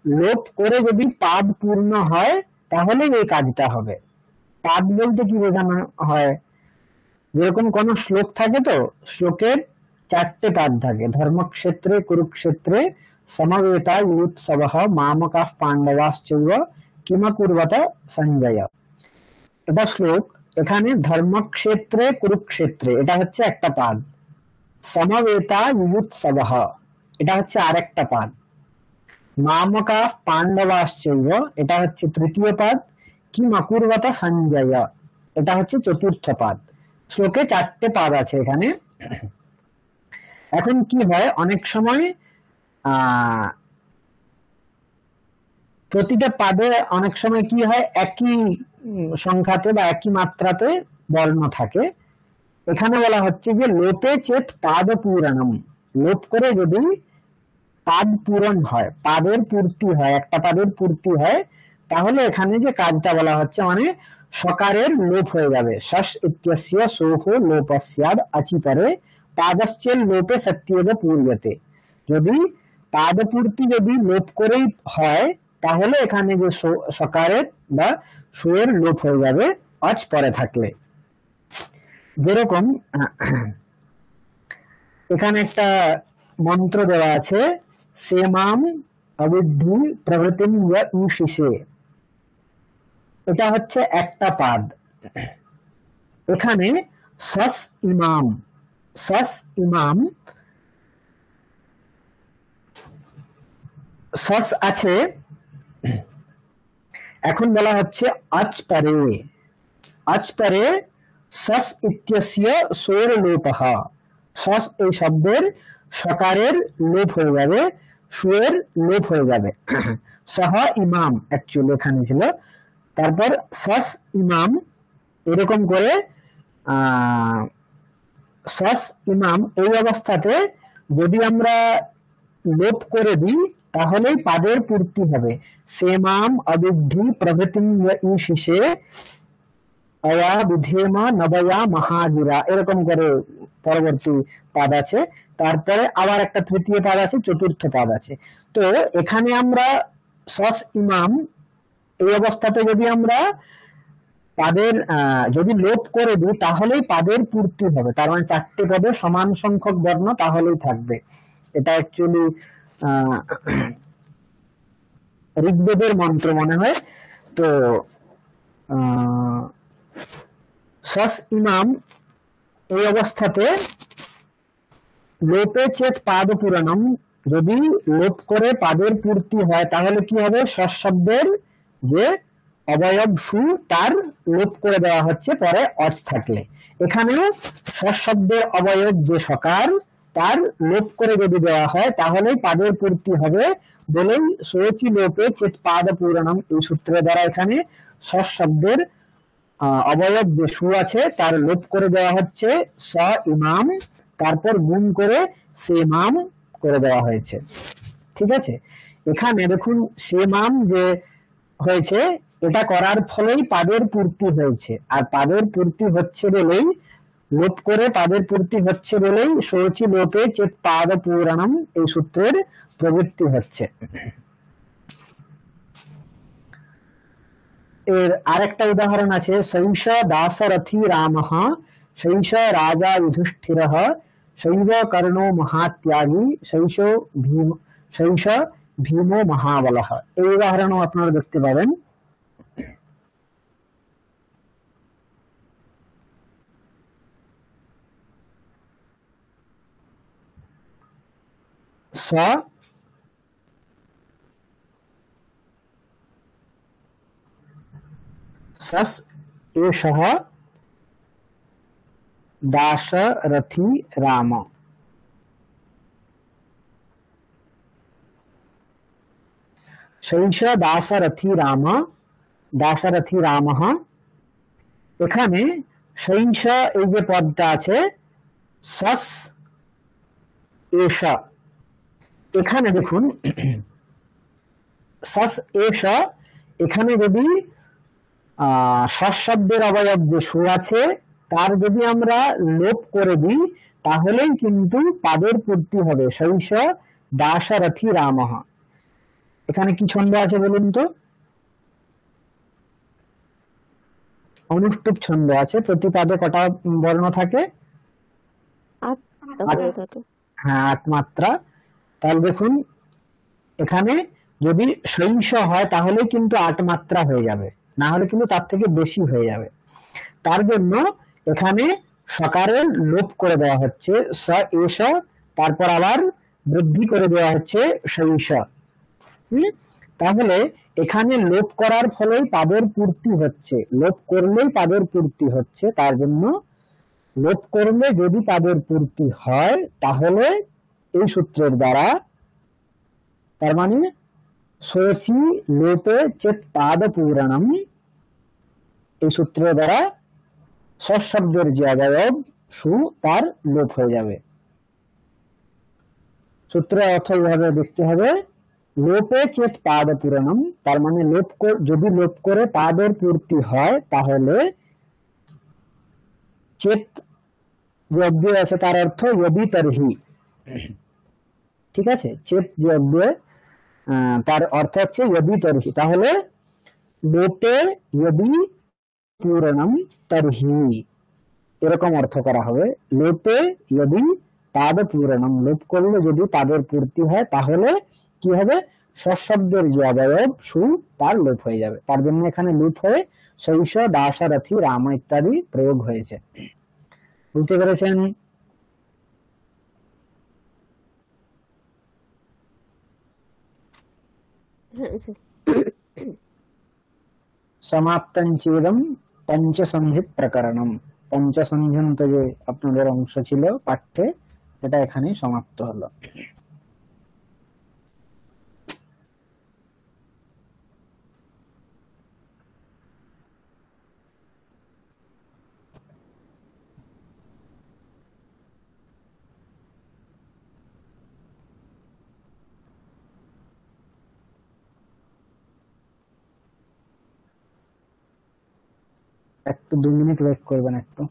লোপ করে যদি পাদ পূর্ণ হয় তাহলে এই কাজটা হবে। পাদ বলতে কি বোঝানো হয়, যেরকম কোন শ্লোক থাকে, তো শ্লোকের চারটে পাদ থাকে, ধর্মক্ষেত্রে কুরুক্ষেত্রে সমবেতা ইউৎসবঃ মামকাঃ পাণ্ডবাশ্চৈব কিমকুর্বত সঞ্জয়। এটা শ্লোক। এখানে ধর্মক্ষেত্রে কুরুক্ষেত্রে এটা হচ্ছে একটা পাদ, সমবেতা ইউৎসবঃ এটা হচ্ছে আরেকটা পাদ, মামকাঃ পাণ্ডবাশ্চৈব এটা হচ্ছে তৃতীয় পাদ, কিমকুর্বত সঞ্জয় এটা হচ্ছে চতুর্থ পাদ। শ্লোকে চারটে পাদ আছে এখানে। এখন কি হয়, অনেক সময় প্রতিটা পাদে অনেক সময় কি হয়, একই সংখ্যাতে বা একই মাত্রাতে বর্ণ থাকে। এখানে বলা হচ্ছে যে লোপে চেত পাদ পুরাণম, লোপ করে যদি পাদ পূরণ হয়, পাদের পূর্তি হয়, একটা পাদের পূর্তি হয়, তাহলে এখানে যে কাজটা বলা হচ্ছে মানে সকারের লোপ হয়ে যাবে। শস ইত্যস্য সোহ লোপস্যাদ আচিপরে পাদশ্চেল লোপে সত্যেব পূর্যতে। যদি পাদ পূর্তি যদি লোপ করেই হয় তাহলে এখানে যে সকারের বা সুয়ের লোপ হয়ে যাবে অচ পরে থাকলে। যেরকম এখানে একটা মন্ত্র দেওয়া আছে, সেমাম অবিদ্ধি প্রভৃতিম ইউশিষে, এটা হচ্ছে একটা পাদ। এখানে সস ইমাম, সস ইমাম সস আছে, এখন বলা হচ্ছে আচপরে, আচপরে সস ইত্যস্য সোর লোপঃ, সস এই শব্দের সকারের লোপ হয়ে যাবে, সুয়ের লোপ হয়ে যাবে। সহ ইমাম অ্যাকচুয়ালি এখানে ছিল, তারপর সস ইমাম, এরকম করে সস ইমাম এই অবস্থাতে যদি আমরা লোপ করে দিই তাহলেই পাদের পূর্তি হবে। সেমাম অবিদ্ধি প্রভৃতিম ইউশিষে অয়া বিধেমা নবয়া মহাগিরা, এরকম করে পরবর্তী পাদ আছে, তারপরে আবার একটা তৃতীয় পাদ আছে, চতুর্থ পাদ আছে। তো এখানে আমরা সস ইমাম এই অবস্থাতে যদি আমরা পাদের যদি লোপ করে দিই তাহলেই পাদের পূর্তি হবে, তার মানে চারটে পদে সমান সংখ্যক বর্ণ তাহলেই থাকবে। এটা অ্যাকচুয়ালি ঋগ্বেদের মন্ত্র মনে হয়। তো সস ইমাম এই অবস্থাতে লোপে চেত পাদ পুরাণম, যদি লোপ করে পাদের পূর্তি হয় তাহলে কি হবে, সস শব্দের যে অবয়ব সু তার লোপ করে দেওয়া হচ্ছে পরে অচ থাকলে। এখানেও সস শব্দের অবয়ব যে সকার তার লোপ করে যদি দেওয়া হয় তাহলেই পাদের পূর্তি হবে বলেই সোচি লোপে চেত পাদ পুরাণম এই সূত্রের দ্বারা এখানে সস শব্দের অবয়ব যে সু আছে তার লোপ করে দেওয়া হচ্ছে স ইমাম, তারপর গুণ করে সেমাম করে দেওয়া হয়েছে। ঠিক আছে, এখানে দেখুন সেমাম যে হয়েছে, এটা করার ফলেই পাদের পূর্তি হয়েছে, আর পাদের পূর্তি হচ্ছে বলেই, লোপ করে পাদের পূর্তি হচ্ছে বলেই শৌচি লোপে চেত পাদ পূরণম এই সূত্রের প্রবৃত্তি হচ্ছে। এর আরেকটা উদাহরণ আছে, শৈষ দাসরথী রামঃ, শৈষ রাজা যুধিষ্ঠিরঃ, শৈব কর্ণো মহাত্যাগী, শৈষ ভীমো মহাবলঃ। এই উদাহরণও আপনারা দেখতে পাবেন। স सस एषः दाशरथी राम। শৈশ দাসরথী রাম, দাসরথী রামঃ। এখানে শৈশ এই যে পদটা আছে, সস এষ, এখানে দেখুন সস এষ, এখানে যদি সস শব্দের অবয়ব যে সু আছে তার যদি আমরা লোপ করে দিই তাহলেই কিন্তু পাদের পূর্তি হবে, শৈশ দাশরথী রামঃ। এখানে কি ছন্দ আছে বলুন তো? অনুষ্টুপ ছন্দ আছে। প্রতি পাদে কটা বর্ণ থাকে? হ্যাঁ, 8 মাত্রা। তাহলে দেখুন এখানে যদি শৈশ হয় তাহলে কিন্তু 8 মাত্রা হয়ে যাবে, না হলে কিন্তু তার থেকে বেশি হয়ে যাবে। তার জন্য এখানে সকারের লোপ করে দেওয়া হচ্ছে স এষ, তারপর আবার বৃদ্ধি করে দেওয়া হচ্ছে শৈশ। তাহলে এখানে লোপ করার ফলেই পাদের পূর্তি হচ্ছে, লোপ করলেই পাদের পূর্তি হচ্ছে। তার জন্য লোপ করলে যদি পাদের পূর্তি হয় তাহলে এই সূত্রের দ্বারা, তার মানে শোচি লোপে চেত পাদ পূরণম, এই সূত্রের দ্বারা সস শব্দের যে অবয়ব সু তার লোপ হয়ে যাবে। সূত্রের অর্থ এইভাবে দেখতে হবে, লোপে চেত পাদ পূরণম, তার মানে যদি লোপ করে পাদের পূর্তি হয় তাহলে চেত যে অব্যয় আছে তার অর্থ ইয়দি তরহি। ঠিক আছে, চেত যে অব্যয় তার অর্থ হচ্ছে ইয়দি তরহি, তাহলে লোপে ইয়দি পূরণম তরহি, এরকম অর্থ করা হবে। লোপে ইয়দি পাদ পূরণম, লোপ করলে যদি পাদের পূর্তি হয় তাহলে কি হবে, সস শব্দের যে অবয়ব সু তার লোপ হয়ে যাবে। তার জন্য এখানে লোপ হয়ে শৈশ দাশরথী রাম ইত্যাদি প্রয়োগ হয়েছে। বুঝতে পেরেছেন? সমাপ্তং চেদম পঞ্চসন্ধি প্রকরণম। পঞ্চসন্ধিন্ত যে আপনাদের অংশ ছিল পাঠ্যে, এটা এখানে সমাপ্ত হলো। একটু 2 মিনিট ওয়েট করবেন একটু।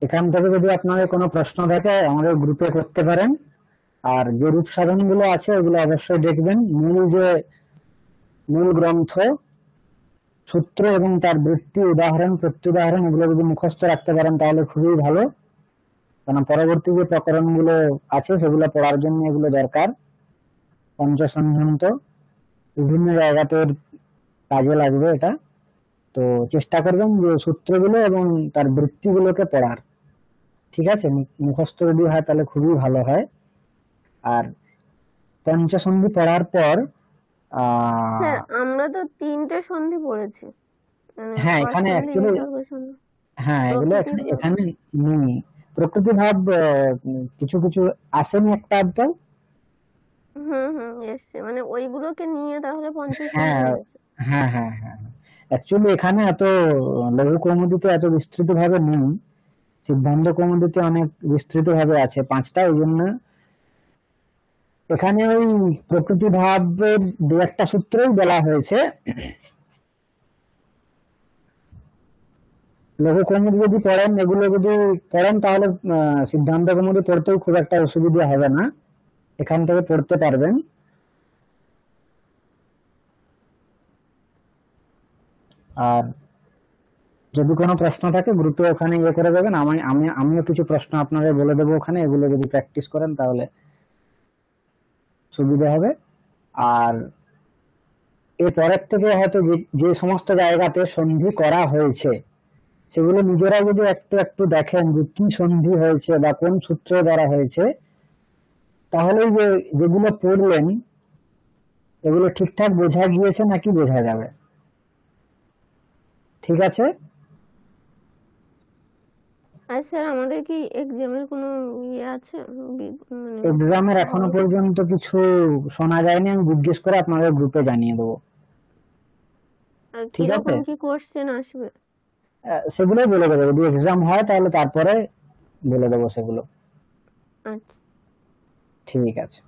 এখান থেকে যদি আপনাদের কোনো প্রশ্ন থাকে আমাদের গ্রুপে করতে পারেন। আর যে রূপ সাধন গুলো আছে ওগুলো অবশ্যই দেখবেন। মূল গ্রন্থ, সূত্র এবং তার বৃত্তি, উদাহরণ, প্রত্যুদাহরণ এগুলো যদি মুখস্থ রাখতে পারেন তাহলে খুবই ভালো, কারণ পরবর্তী যে প্রকরণ গুলো আছে সেগুলো পড়ার জন্য এগুলো দরকার। পঞ্চসন্ধন্ত বিভিন্ন জায়গাতে কাজে লাগবে এটা। তো চেষ্টা করবেন যে সূত্রগুলো এবং তার বৃত্তিগুলোকে পড়ার। ঠিক আছে, মুখস্থ যদি হয় তাহলে খুবই ভালো হয়। আর পঞ্চসন্ধি পড়ার পর স্যার আমরা তো 3টে সন্ধি পড়েছি, মানে হ্যাঁ এখানে অসন্ধি, অ্যাকচুয়ালি বিসর্গ সন্ধি, হ্যাঁ এগুলো প্রকৃতি ভাব। এখানে নেই। প্রকৃতি ভাব কিছু কিছু আসেনি একটা আধটাও। এসছে, মানে ওইগুলোকে নিয়ে তাহলে পঞ্চসন্ধি হ্যাঁ হয়েছে। হ্যাঁ হ্যাঁ হ্যাঁ অ্যাকচুয়ালি এখানে এত লঘু কৌমুদীতে এত বিস্তৃত ভাবে নেই, সিদ্ধান্ত কৌমুদীতে অনেক বিস্তৃত ভাবে আছে 5টা। ওই জন্য এখানে ওই প্রকৃতি ভাবের দু একটা সূত্রই বলা হয়েছে। লঘু কৌমুদী যদি পড়েন, এগুলো যদি পড়েন তাহলে সিদ্ধান্ত কৌমুদী পড়তেও খুব একটা অসুবিধা হবে না, এখান থেকে পড়তে পারবেন। আর যদি কোনো প্রশ্ন থাকে গ্রুপে ওখানে ইয়ে করে দেবেন, আমিও কিছু প্রশ্ন আপনাদের বলে দেবো ওখানে, এগুলো যদি প্র্যাকটিস করেন তাহলে সুবিধা হবে। আর এরপরের থেকে হয়তো যে সমস্ত জায়গাতে সন্ধি করা হয়েছে সেগুলো নিজেরা যদি একটু একটু দেখেন যে কি সন্ধি হয়েছে বা কোন সূত্রে দ্বারা হয়েছে, তাহলে যেগুলো পড়লেন এগুলো ঠিকঠাক বোঝা গিয়েছে নাকি বোঝা যাবে। ঠিক আছে। আর স্যার আমাদের কি এক্সামের কোনো ইয়ে আছে, মানে এক্সামের এখনো পর্যন্ত কিছু শোনা যায়নি, আমি জিজ্ঞেস করে আপনাদের গ্রুপে জানিয়ে দেবো। আর ঠিক আছে, কিরকম কি কোশ্চেন আসবে? সেগুলোই বলে দেবো, যদি এক্সাম হয় তাহলে তারপরে বলে দেবো সেগুলো। আচ্ছা। ঠিক আছে।